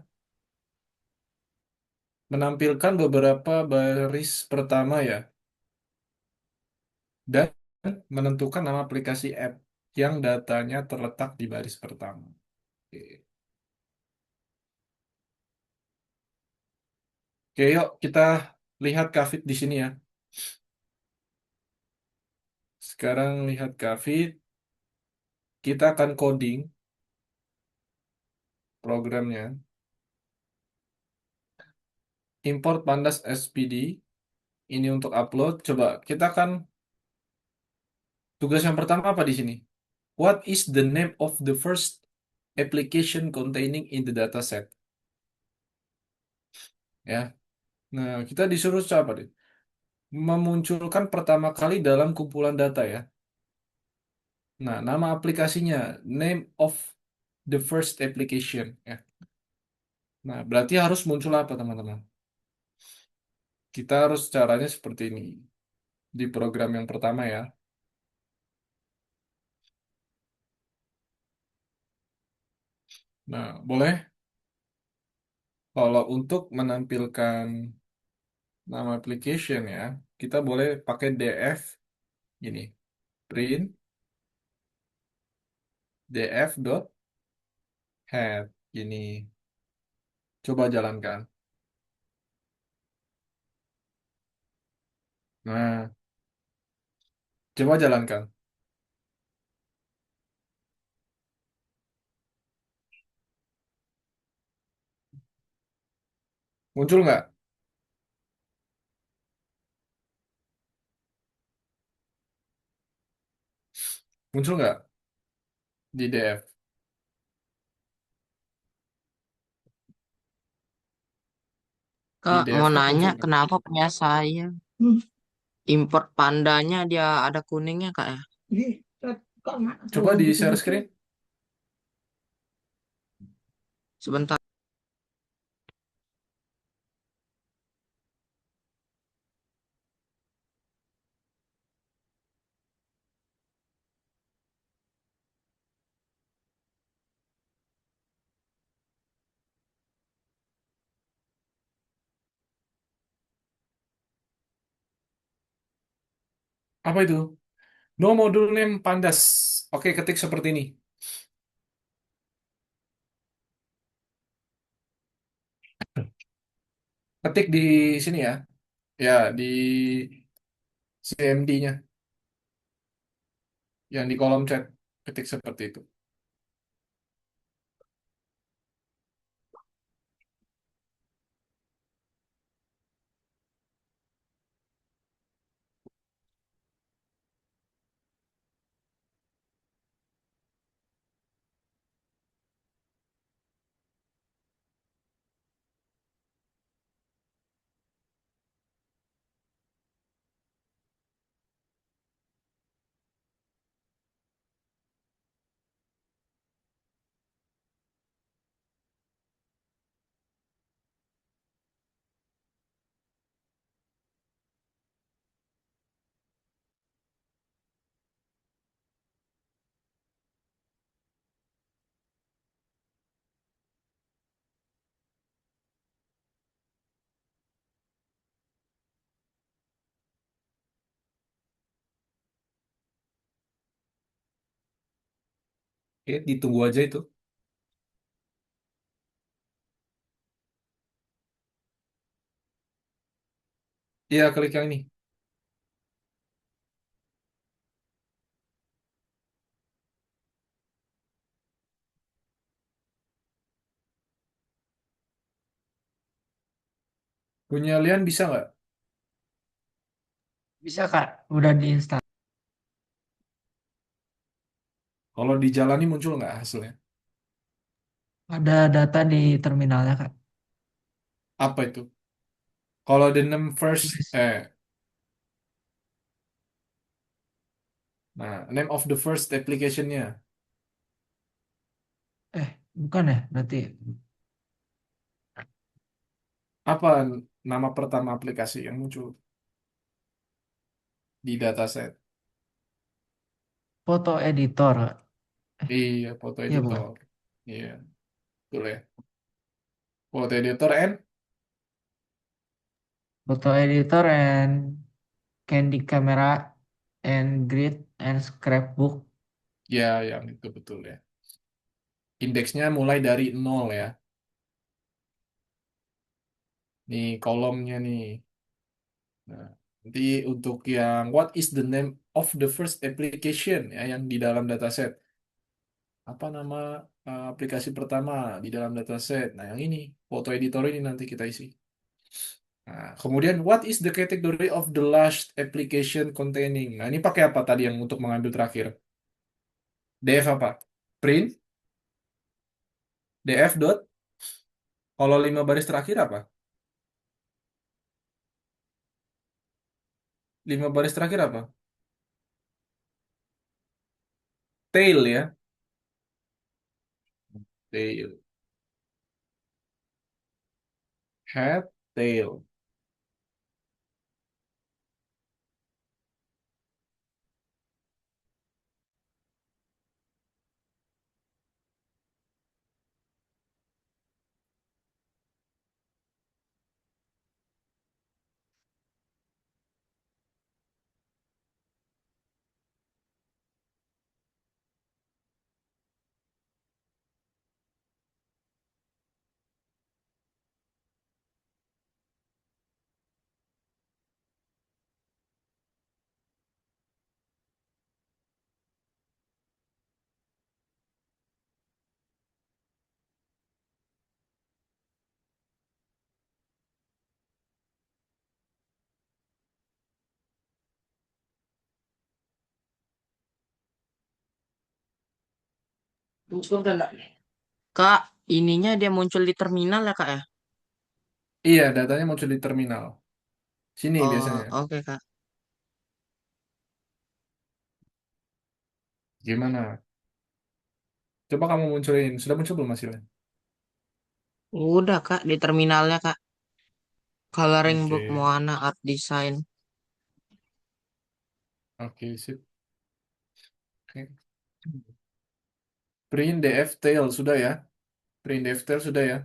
menampilkan beberapa baris pertama ya. Dan menentukan nama aplikasi app yang datanya terletak di baris pertama. Oke, Oke, yuk kita lihat Kafit di sini ya. Sekarang lihat Kafit, kita akan coding programnya. Import pandas SPD. Ini untuk upload. Coba kita akan tugas yang pertama apa di sini? What is the name of the first application containing in the dataset? Ya. Nah, kita disuruh apa deh? Memunculkan pertama kali dalam kumpulan data ya. Nah, nama aplikasinya, name of the first application ya. Nah, berarti harus muncul apa teman-teman? Kita harus caranya seperti ini. Di program yang pertama ya. Nah, boleh kalau untuk menampilkan nama application ya, kita boleh pakai df gini, print df.head gini. Coba jalankan. Nah, coba jalankan. Muncul nggak? Muncul nggak di df? Di Kak, mau df-nya nanya muncul nggak? kenapa punya saya import pandanya dia ada kuningnya Kak ya? Coba di share screen. Sebentar. Apa itu? No module name pandas. Oke, ketik seperti ini. Ketik di sini ya. Ya, di CMD-nya. Yang di kolom chat. Ketik seperti itu. Oke, ditunggu aja itu. Iya, klik yang ini. Punya Lian bisa nggak? Bisa Kak, udah diinstal. Kalau dijalani muncul nggak hasilnya? Ada data di terminalnya Kak. Apa itu? Kalau the name first, Tulis. nah, name of the first application-nya. Bukan ya, berarti Apa nama pertama aplikasi yang muncul di dataset? foto editor. Eh, Iya, foto iya bukan. editor. Iya, betul ya. Foto editor and Foto editor and candy camera and grid and scrapbook. ya yang itu betul ya. Indeksnya mulai dari 0 ya. Nih kolomnya nih. Nah, nanti untuk yang what is the name of the first application ya yang di dalam dataset. Apa nama aplikasi pertama di dalam dataset? Nah, yang ini foto editor ini nanti kita isi. Nah, kemudian what is the category of the last application containing? Nah, ini pakai apa tadi yang untuk mengambil terakhir? df apa? Print, df dot. Kalau 5 baris terakhir apa? 5 baris terakhir apa? Tail ya. Tail. Head, tail. Kak, ininya dia muncul di terminal ya kak ya? Iya, datanya muncul di terminal. Sini Oh, biasanya. oke kak. Gimana? Coba kamu munculin. Sudah muncul belum hasilnya? Udah kak, di terminalnya kak. Coloring book Oke. Moana Art Design. Oke, sip. Oke. Print df tail sudah ya. Print df tail sudah ya.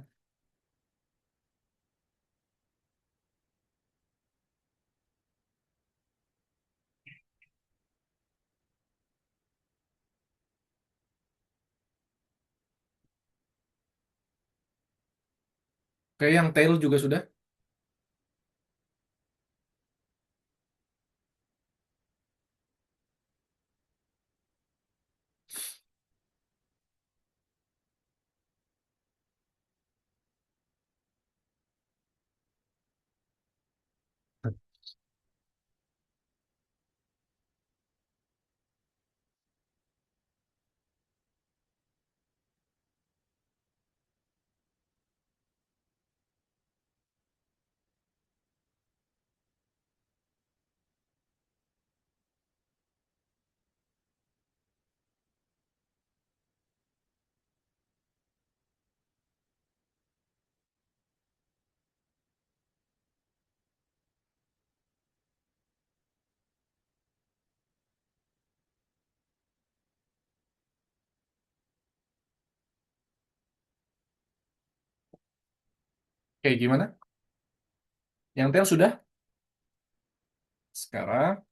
Oke, yang tail juga sudah. Oke, gimana? Yang tail sudah? Sekarang.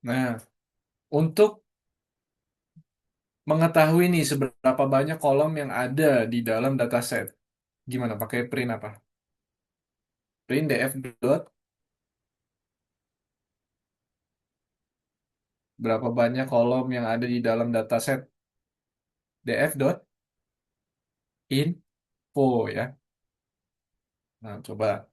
Nah, untuk mengetahui nih seberapa banyak kolom yang ada di dalam dataset. Gimana? Pakai print apa? Print df dot. Berapa banyak kolom yang ada di dalam dataset? Df dot info ya. Nah, coba.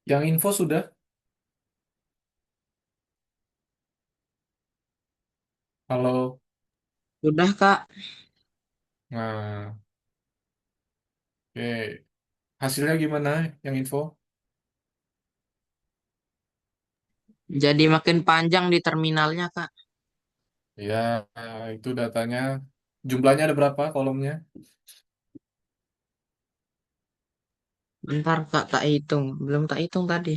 Yang info sudah. Halo. Udah kak. Nah, oke. Hasilnya gimana yang info? Jadi makin panjang di terminalnya, Kak. Ya, itu datanya. Jumlahnya ada berapa kolomnya? Bentar, Kak, tak hitung. Belum tak hitung tadi.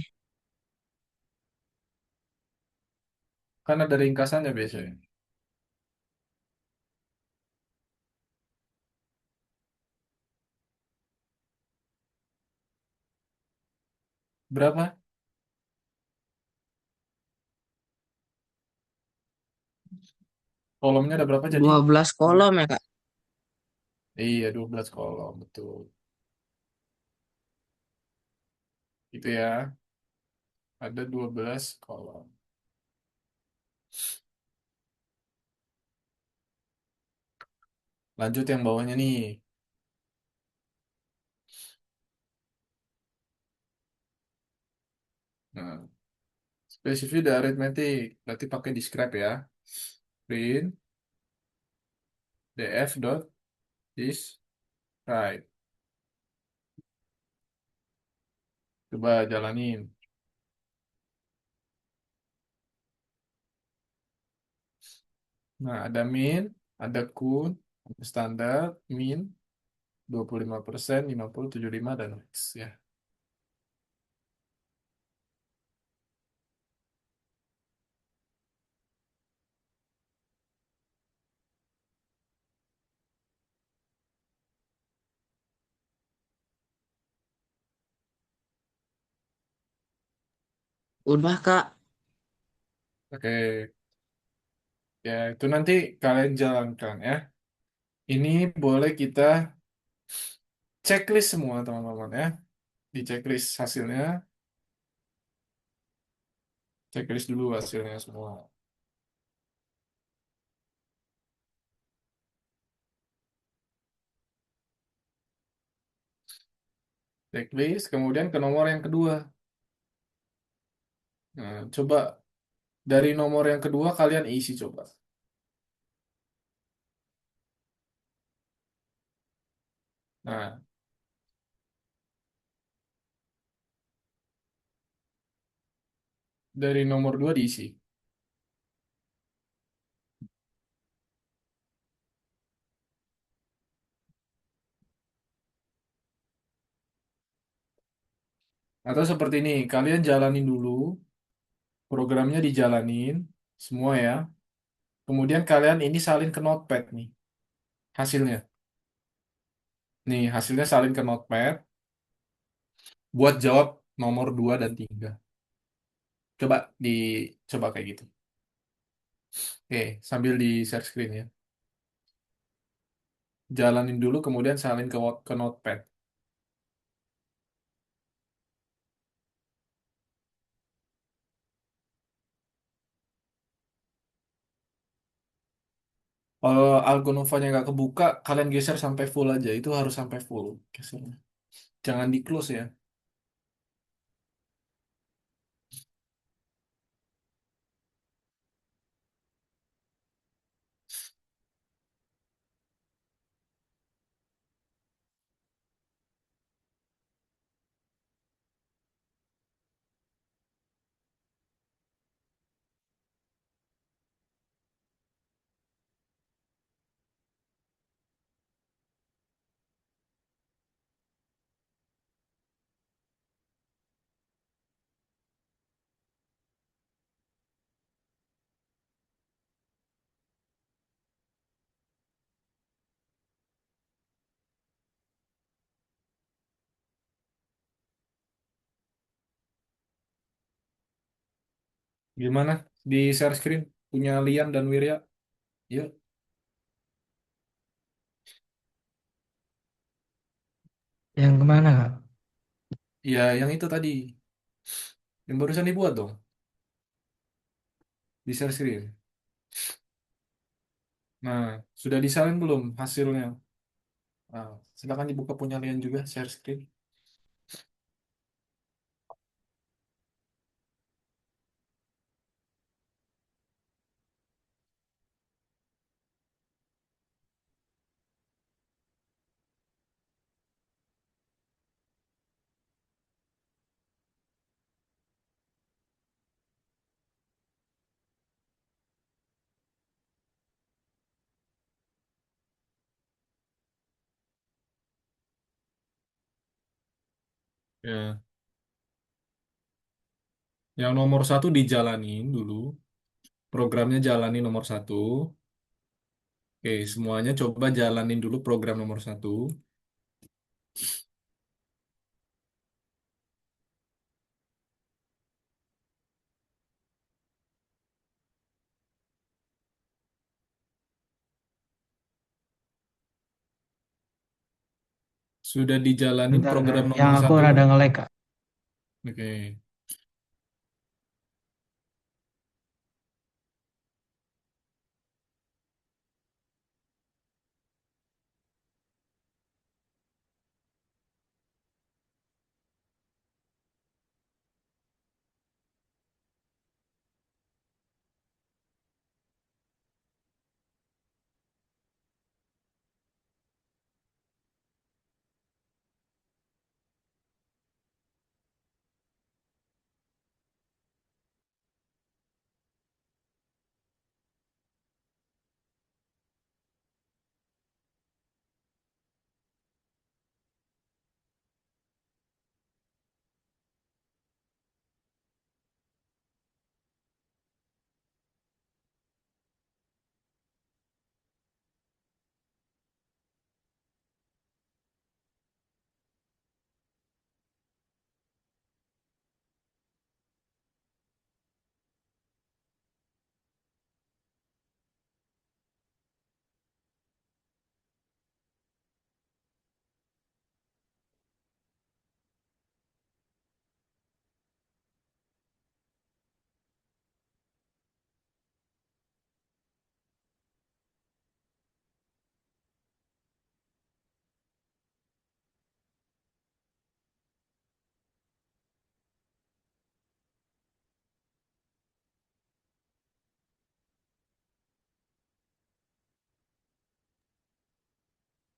Kan ada ringkasannya biasanya. Berapa? Kolomnya ada berapa jadi? 12 kolom ya, Kak. Iya, 12 kolom, betul. Itu ya, ada 12 kolom. Lanjut yang bawahnya nih. Nah, spesifik the arithmetic. Berarti pakai describe ya. Print df dot describe. Coba jalanin. Nah, ada min, ada kun, ada standar, min, 25%, 50, 75, dan max ya. Udah, Kak. Oke, ya itu nanti kalian jalankan ya. Ini boleh kita checklist semua teman-teman ya. Di checklist hasilnya, checklist dulu hasilnya semua. Checklist, kemudian ke nomor yang kedua. Nah, coba dari nomor yang kedua kalian isi coba. Nah, dari nomor dua diisi. Atau seperti ini, kalian jalanin dulu, programnya dijalanin, semua ya. Kemudian kalian ini salin ke Notepad nih, hasilnya. Nih, hasilnya salin ke Notepad, buat jawab nomor 2 dan 3. Coba coba kayak gitu. Oke, sambil di share screen ya. Jalanin dulu, kemudian salin ke Notepad. Kalau Algonovanya nggak kebuka, kalian geser sampai full aja. Itu harus sampai full gesernya. Jangan di close ya. Gimana? Di share screen punya Lian dan Wirya? Yuk. Yang kemana Kak? Ya, yang itu tadi. Yang barusan dibuat dong. Di share screen. Nah, sudah disalin belum hasilnya? Nah, silakan dibuka punya Lian juga share screen. Ya, yang nomor satu dijalanin dulu, programnya jalani nomor satu. Oke, semuanya coba jalanin dulu program nomor satu. Sudah dijalanin Bentar Kak, program yang nomor aku satu rada belum? nge-lag Kak. Oke,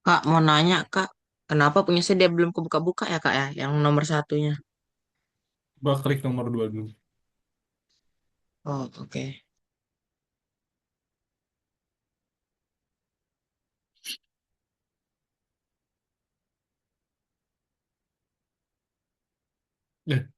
Kak, mau nanya, Kak, kenapa punya saya dia belum kebuka-buka ya, Kak, ya, yang nomor satunya? coba klik nomor dua dulu. Oh, oke. Ya.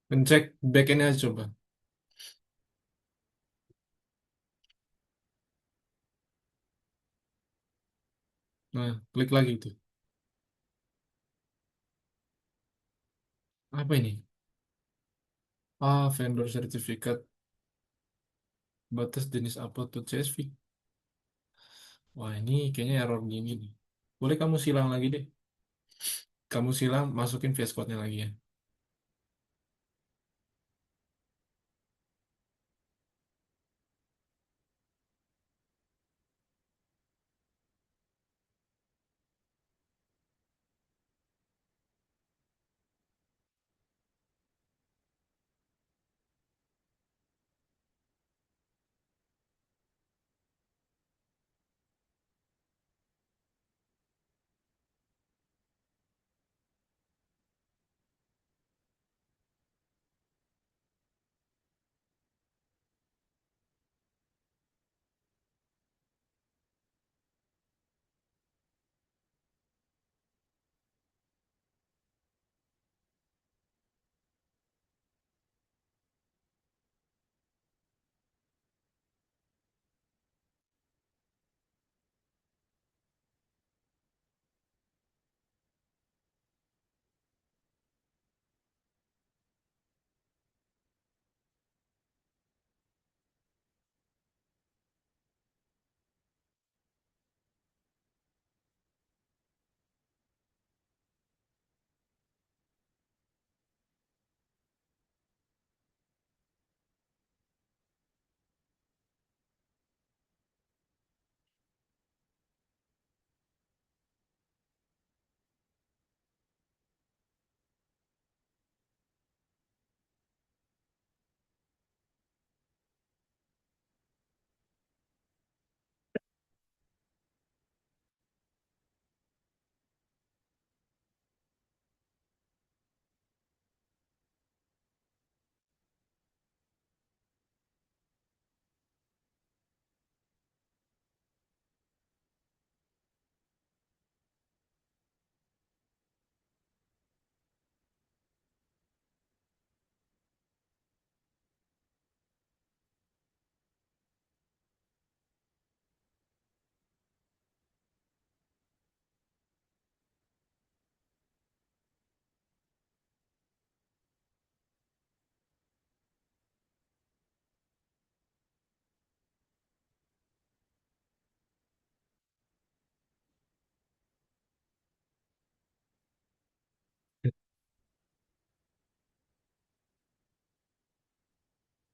Pencek backend aja coba. Nah, klik lagi itu. Apa ini? Ah, vendor sertifikat batas jenis upload to CSV. Wah, ini kayaknya error gini nih. Boleh kamu silang lagi deh. Kamu silang, masukin VS Code-nya lagi ya.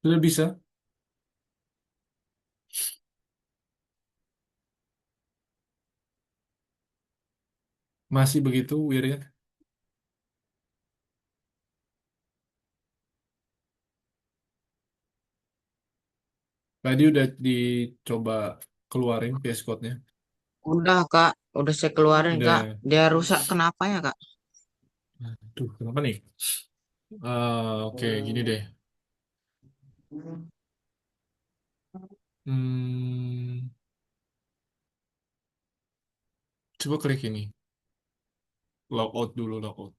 Sudah bisa? Masih begitu, Wirya? Tadi udah dicoba keluarin VS Code-nya. Udah Kak, udah saya keluarin Kak. Udah. Dia rusak kenapa ya Kak? Aduh, kenapa nih? Oke, gini deh. Hmm, coba klik ini. Logout dulu, logout.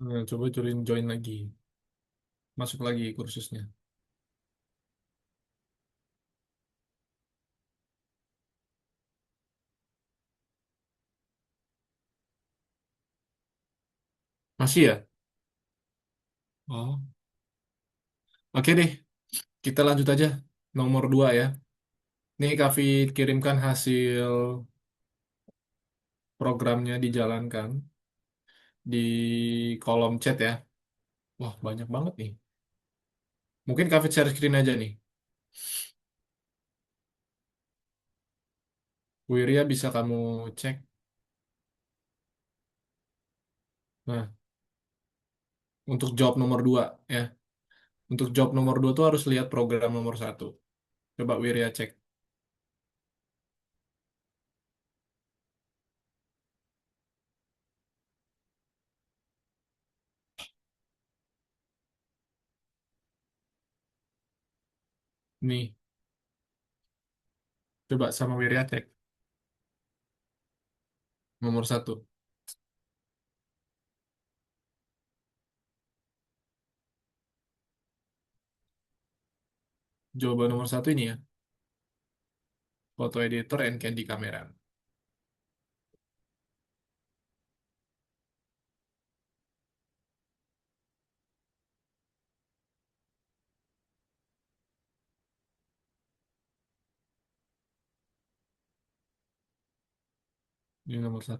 Nah, coba join lagi. Masuk lagi kursusnya. Masih ya? Oh, oke deh. Kita lanjut aja. Nomor 2 ya. Nih, Kavi kirimkan hasil programnya dijalankan di kolom chat ya. Wah, banyak banget nih. Mungkin Kavi share screen aja nih. Wirya bisa kamu cek. Nah, untuk job nomor 2 ya. Untuk job nomor 2 tuh harus lihat program nomor 1. Coba Wirya cek. Nih, coba sama Wirya cek. Nomor 1. Jawaban nomor 1 ini ya. Foto editor and candy camera. Ini nomor 1.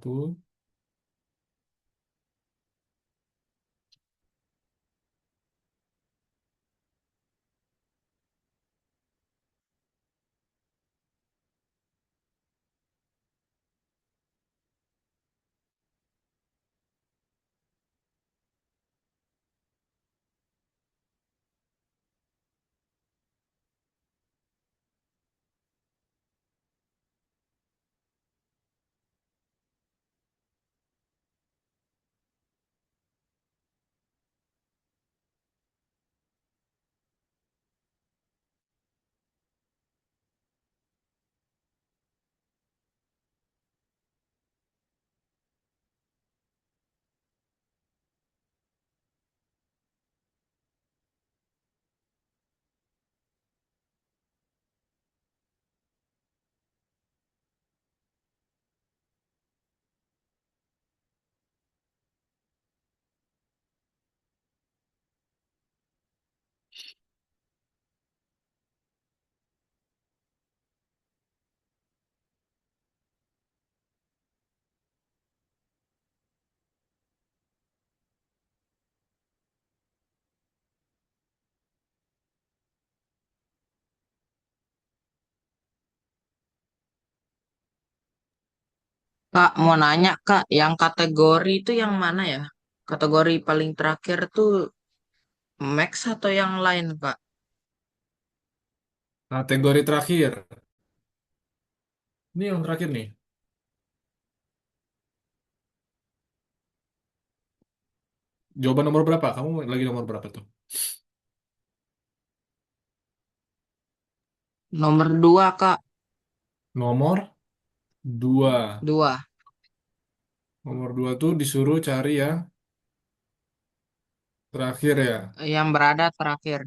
Kak, mau nanya Kak, yang kategori itu yang mana ya? Kategori paling terakhir tuh Max atau yang lain Kak? Kategori terakhir. Ini yang terakhir nih. Jawaban nomor berapa? Kamu lagi nomor berapa tuh? Nomor 2 Kak, Nomor 2. 2. Nomor 2 tuh disuruh cari yang terakhir ya, Yang berada terakhir.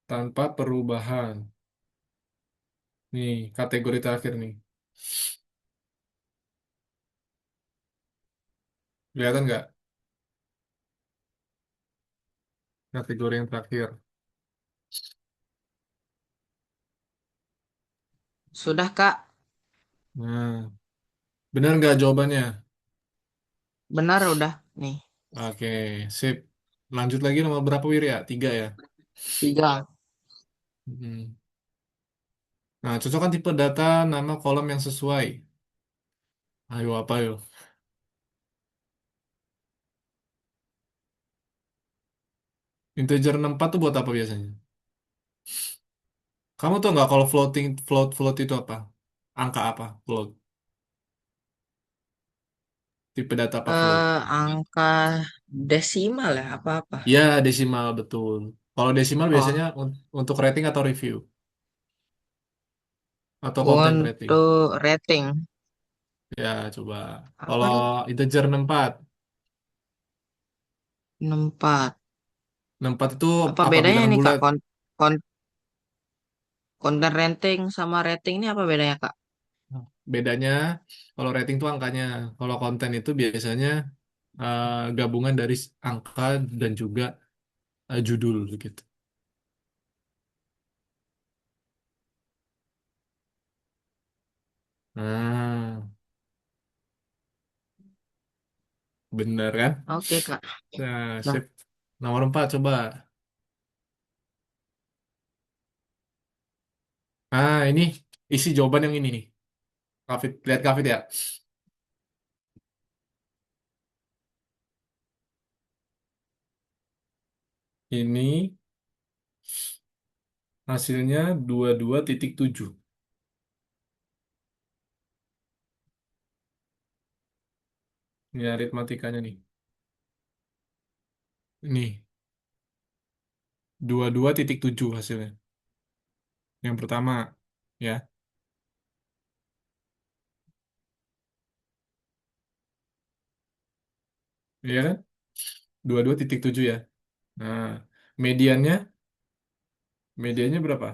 tanpa perubahan. Nih, kategori terakhir nih. Kelihatan nggak kategori yang terakhir? Sudah, Kak. Nah, benar nggak jawabannya? Benar udah. Nih, Oke, sip. Lanjut lagi nomor berapa Wir ya? Tiga ya. 3. Hmm. Nah, cocokkan tipe data nama kolom yang sesuai. Ayo apa yo? Integer 64 tuh buat apa biasanya? Kamu tau nggak kalau float itu apa? Angka apa? Float. Tipe data apa float? Angka desimal ya, apa-apa. Ya, desimal betul. Kalau desimal biasanya Oh, untuk rating atau review atau konten rating. untuk rating. Ya, coba. Apa Kalau nih? integer 64, 64. 64 itu Apa apa bedanya bilangan nih, Kak? bulat? Konten rating sama rating ini apa bedanya, Kak? Bedanya kalau rating itu angkanya, kalau konten itu biasanya eh, gabungan dari angka dan juga judul gitu. Nah, bener kan? Oke, Kak. Nah, Nah, sip. Nomor 4 coba. Ah, ini isi jawaban yang ini nih. Kafit, lihat Kafit ya. Ini hasilnya 22,7. Ini aritmatikanya nih. Ini 22,7 hasilnya. Yang pertama, ya. Iya kan? 22,7 ya. Nah, mediannya, mediannya berapa?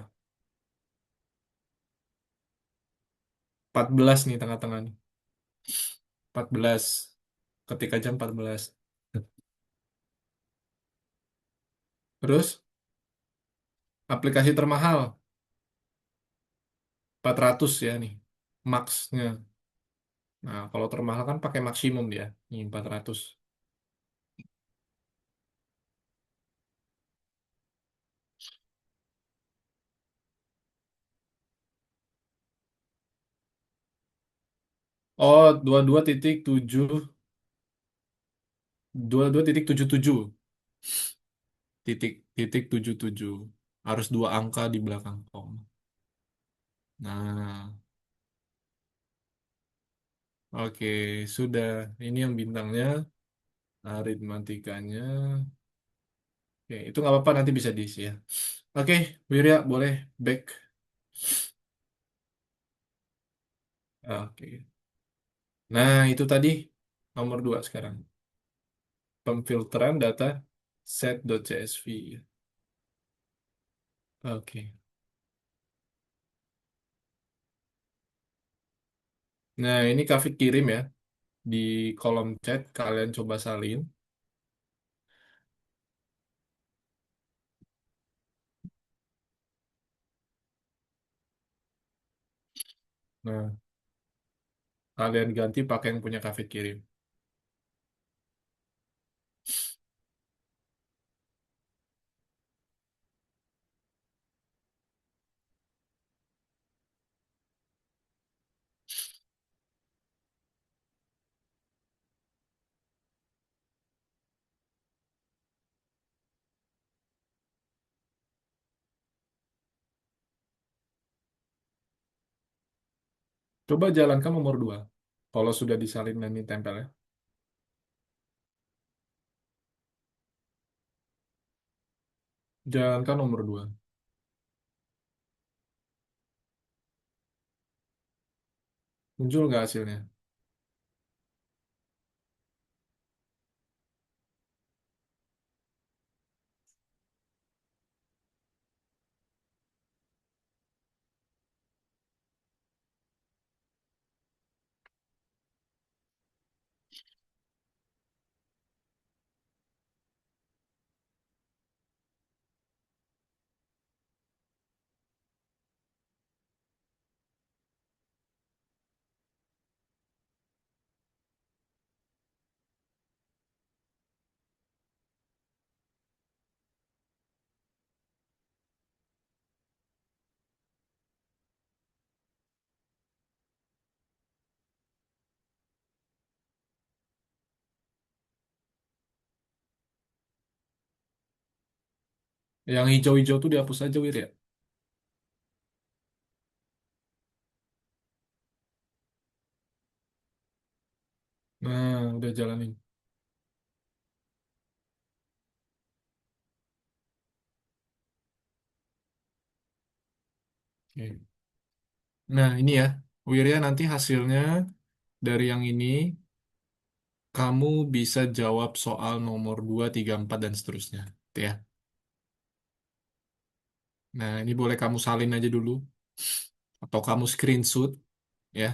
14 nih tengah-tengah nih. 14. Ketik aja 14. Terus, aplikasi termahal 400 ya nih. Max-nya. Nah, kalau termahal kan pakai maksimum dia. Ini 400. Oh, 22,777. Titik 77. Harus dua angka di belakang kom. Nah, oke, sudah. Ini yang bintangnya, aritmatikanya. Oke, itu nggak apa-apa nanti bisa diisi ya. Oke, Wirya boleh back. Oke. Nah, itu tadi nomor 2 sekarang. Pemfilteran data set.csv. Oke. Nah, ini Kafik kirim ya di kolom chat. Kalian coba salin. Nah, kalian ganti pakai yang punya Kafik kirim. Coba jalankan nomor 2. Kalau sudah disalin dan ditempel ya. Jalankan nomor 2. Muncul nggak hasilnya? Yang hijau-hijau tuh dihapus aja, Wir ya. Nah, udah jalanin. Oke. Nah, ini ya, Wir ya, nanti hasilnya dari yang ini, kamu bisa jawab soal nomor 2, 3, 4, dan seterusnya. Gitu ya. Nah, ini boleh kamu salin aja dulu, atau kamu screenshot, ya.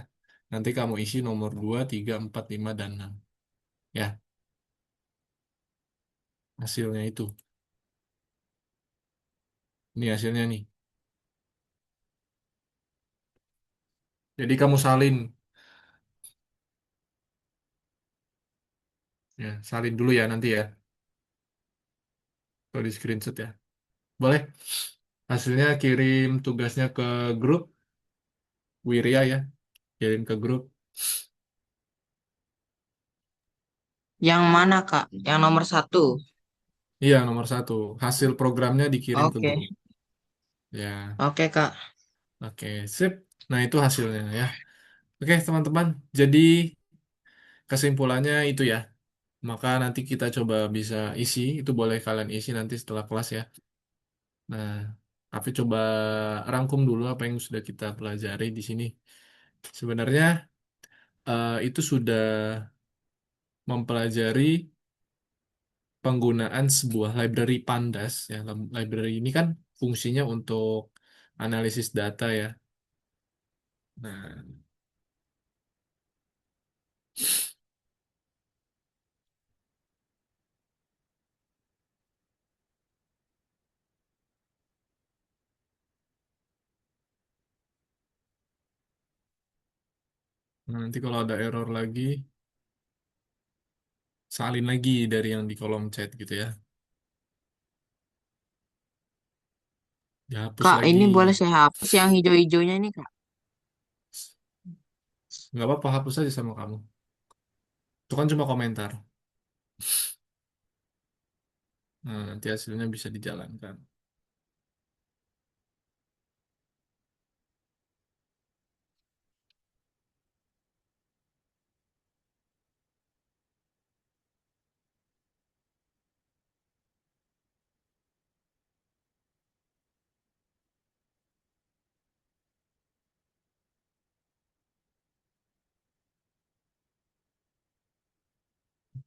Nanti kamu isi nomor 2, 3, 4, 5, dan 6. Ya, hasilnya itu. Ini hasilnya nih. Jadi kamu salin, ya, salin dulu ya nanti ya. Kalau di screenshot ya. Boleh. Hasilnya kirim tugasnya ke grup Wirya ya. Kirim ke grup. Yang mana, Kak? Yang nomor satu. Iya, nomor satu. Hasil programnya dikirim ke Oke, grup. Ya, oke, Kak. oke, sip. Nah, itu hasilnya ya. Oke, teman-teman. Jadi kesimpulannya itu ya. Maka nanti kita coba bisa isi. Itu boleh kalian isi nanti setelah kelas ya. Nah, tapi coba rangkum dulu apa yang sudah kita pelajari di sini. Sebenarnya itu sudah mempelajari penggunaan sebuah library Pandas ya. Library ini kan fungsinya untuk analisis data ya. Nah, nanti kalau ada error lagi, salin lagi dari yang di kolom chat gitu ya. Dihapus Kak, lagi. ini boleh saya hapus yang hijau-hijaunya ini, Kak? Nggak apa-apa, hapus aja sama kamu. Itu kan cuma komentar. Nah, nanti hasilnya bisa dijalankan.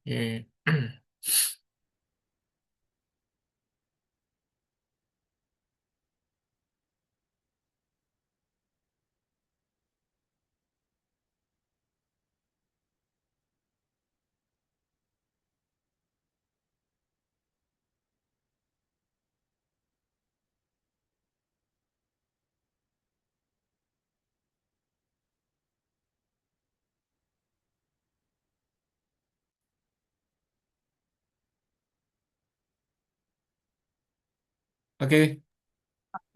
Oke. Oke,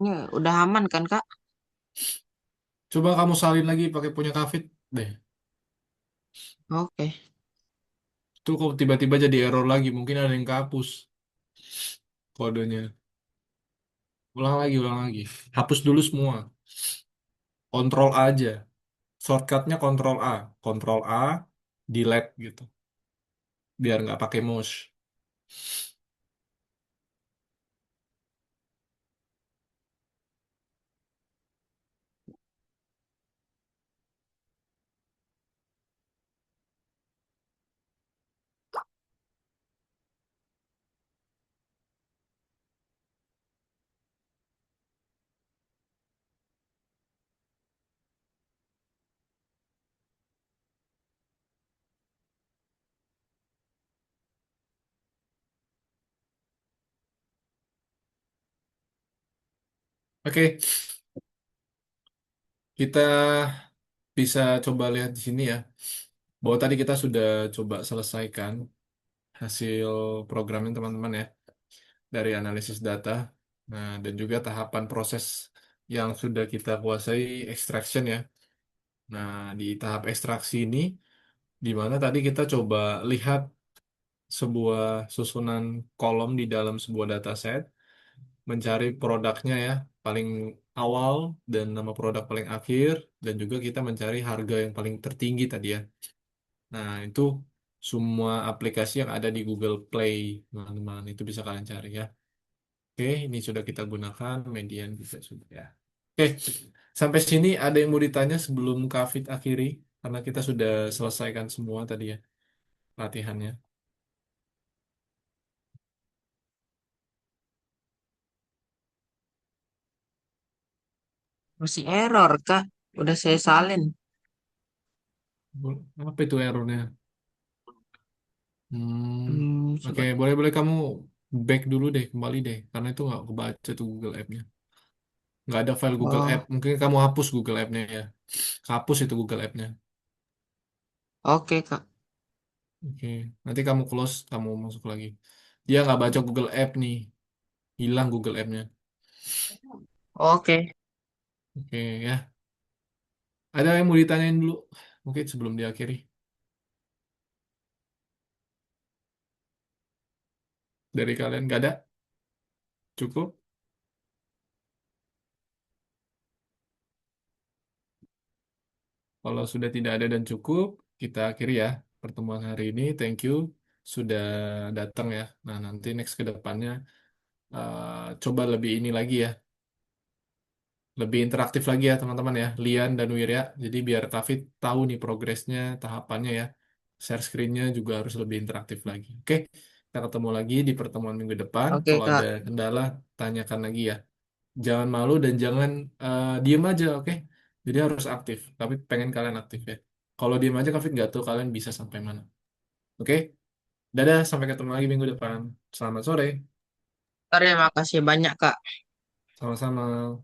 Ini udah aman kan, Kak? coba kamu salin lagi pakai punya Kafit deh. Oke. Itu kok tiba-tiba jadi error lagi, mungkin ada yang kehapus kodenya. Ulang lagi. Hapus dulu semua. Kontrol A aja. Shortcutnya Kontrol A. Kontrol A, delete gitu. Biar nggak pakai mouse. Oke, kita bisa coba lihat di sini ya. Bahwa tadi kita sudah coba selesaikan hasil programnya teman-teman ya. Dari analisis data. Nah, dan juga tahapan proses yang sudah kita kuasai extraction ya. Nah, di tahap ekstraksi ini, di mana tadi kita coba lihat sebuah susunan kolom di dalam sebuah dataset, mencari produknya ya, paling awal dan nama produk paling akhir, dan juga kita mencari harga yang paling tertinggi tadi ya. Nah, itu semua aplikasi yang ada di Google Play, teman-teman, itu bisa kalian cari ya. Oke, ini sudah kita gunakan, median juga sudah ya. Oke, sampai sini ada yang mau ditanya sebelum Kak akhiri, karena kita sudah selesaikan semua tadi ya, latihannya. Masih error, Kak. Udah saya salin. Apa itu errornya? Oke, Coba. boleh-boleh kamu back dulu deh, kembali deh, karena itu nggak kebaca tuh Google App-nya. Nggak ada file Google App, Oh, mungkin kamu hapus Google App-nya ya. Hapus itu Google App-nya. oke, Kak. Oke, nanti kamu close, kamu masuk lagi. Dia nggak baca Google App nih, hilang Google App-nya. Oke. Oke ya, ada yang mau ditanyain dulu? Mungkin sebelum diakhiri. Dari kalian nggak ada? Cukup? Kalau sudah tidak ada dan cukup, kita akhiri ya pertemuan hari ini. Thank you sudah datang ya. Nah, nanti next ke depannya coba lebih ini lagi ya, lebih interaktif lagi ya teman-teman ya, Lian dan Wirya. Jadi biar Kafit tahu nih progresnya, tahapannya ya. Share screen-nya juga harus lebih interaktif lagi. Oke, kita ketemu lagi di pertemuan minggu depan. Oke, Kalau ada Kak. kendala, tanyakan lagi ya. Jangan malu dan jangan diem aja, oke? Jadi harus aktif. Tapi pengen kalian aktif ya. Kalau diem aja, Kafit nggak tahu kalian bisa sampai mana. Oke? Dadah, sampai ketemu lagi minggu depan. Selamat sore. Terima kasih banyak, Kak. Sama-sama.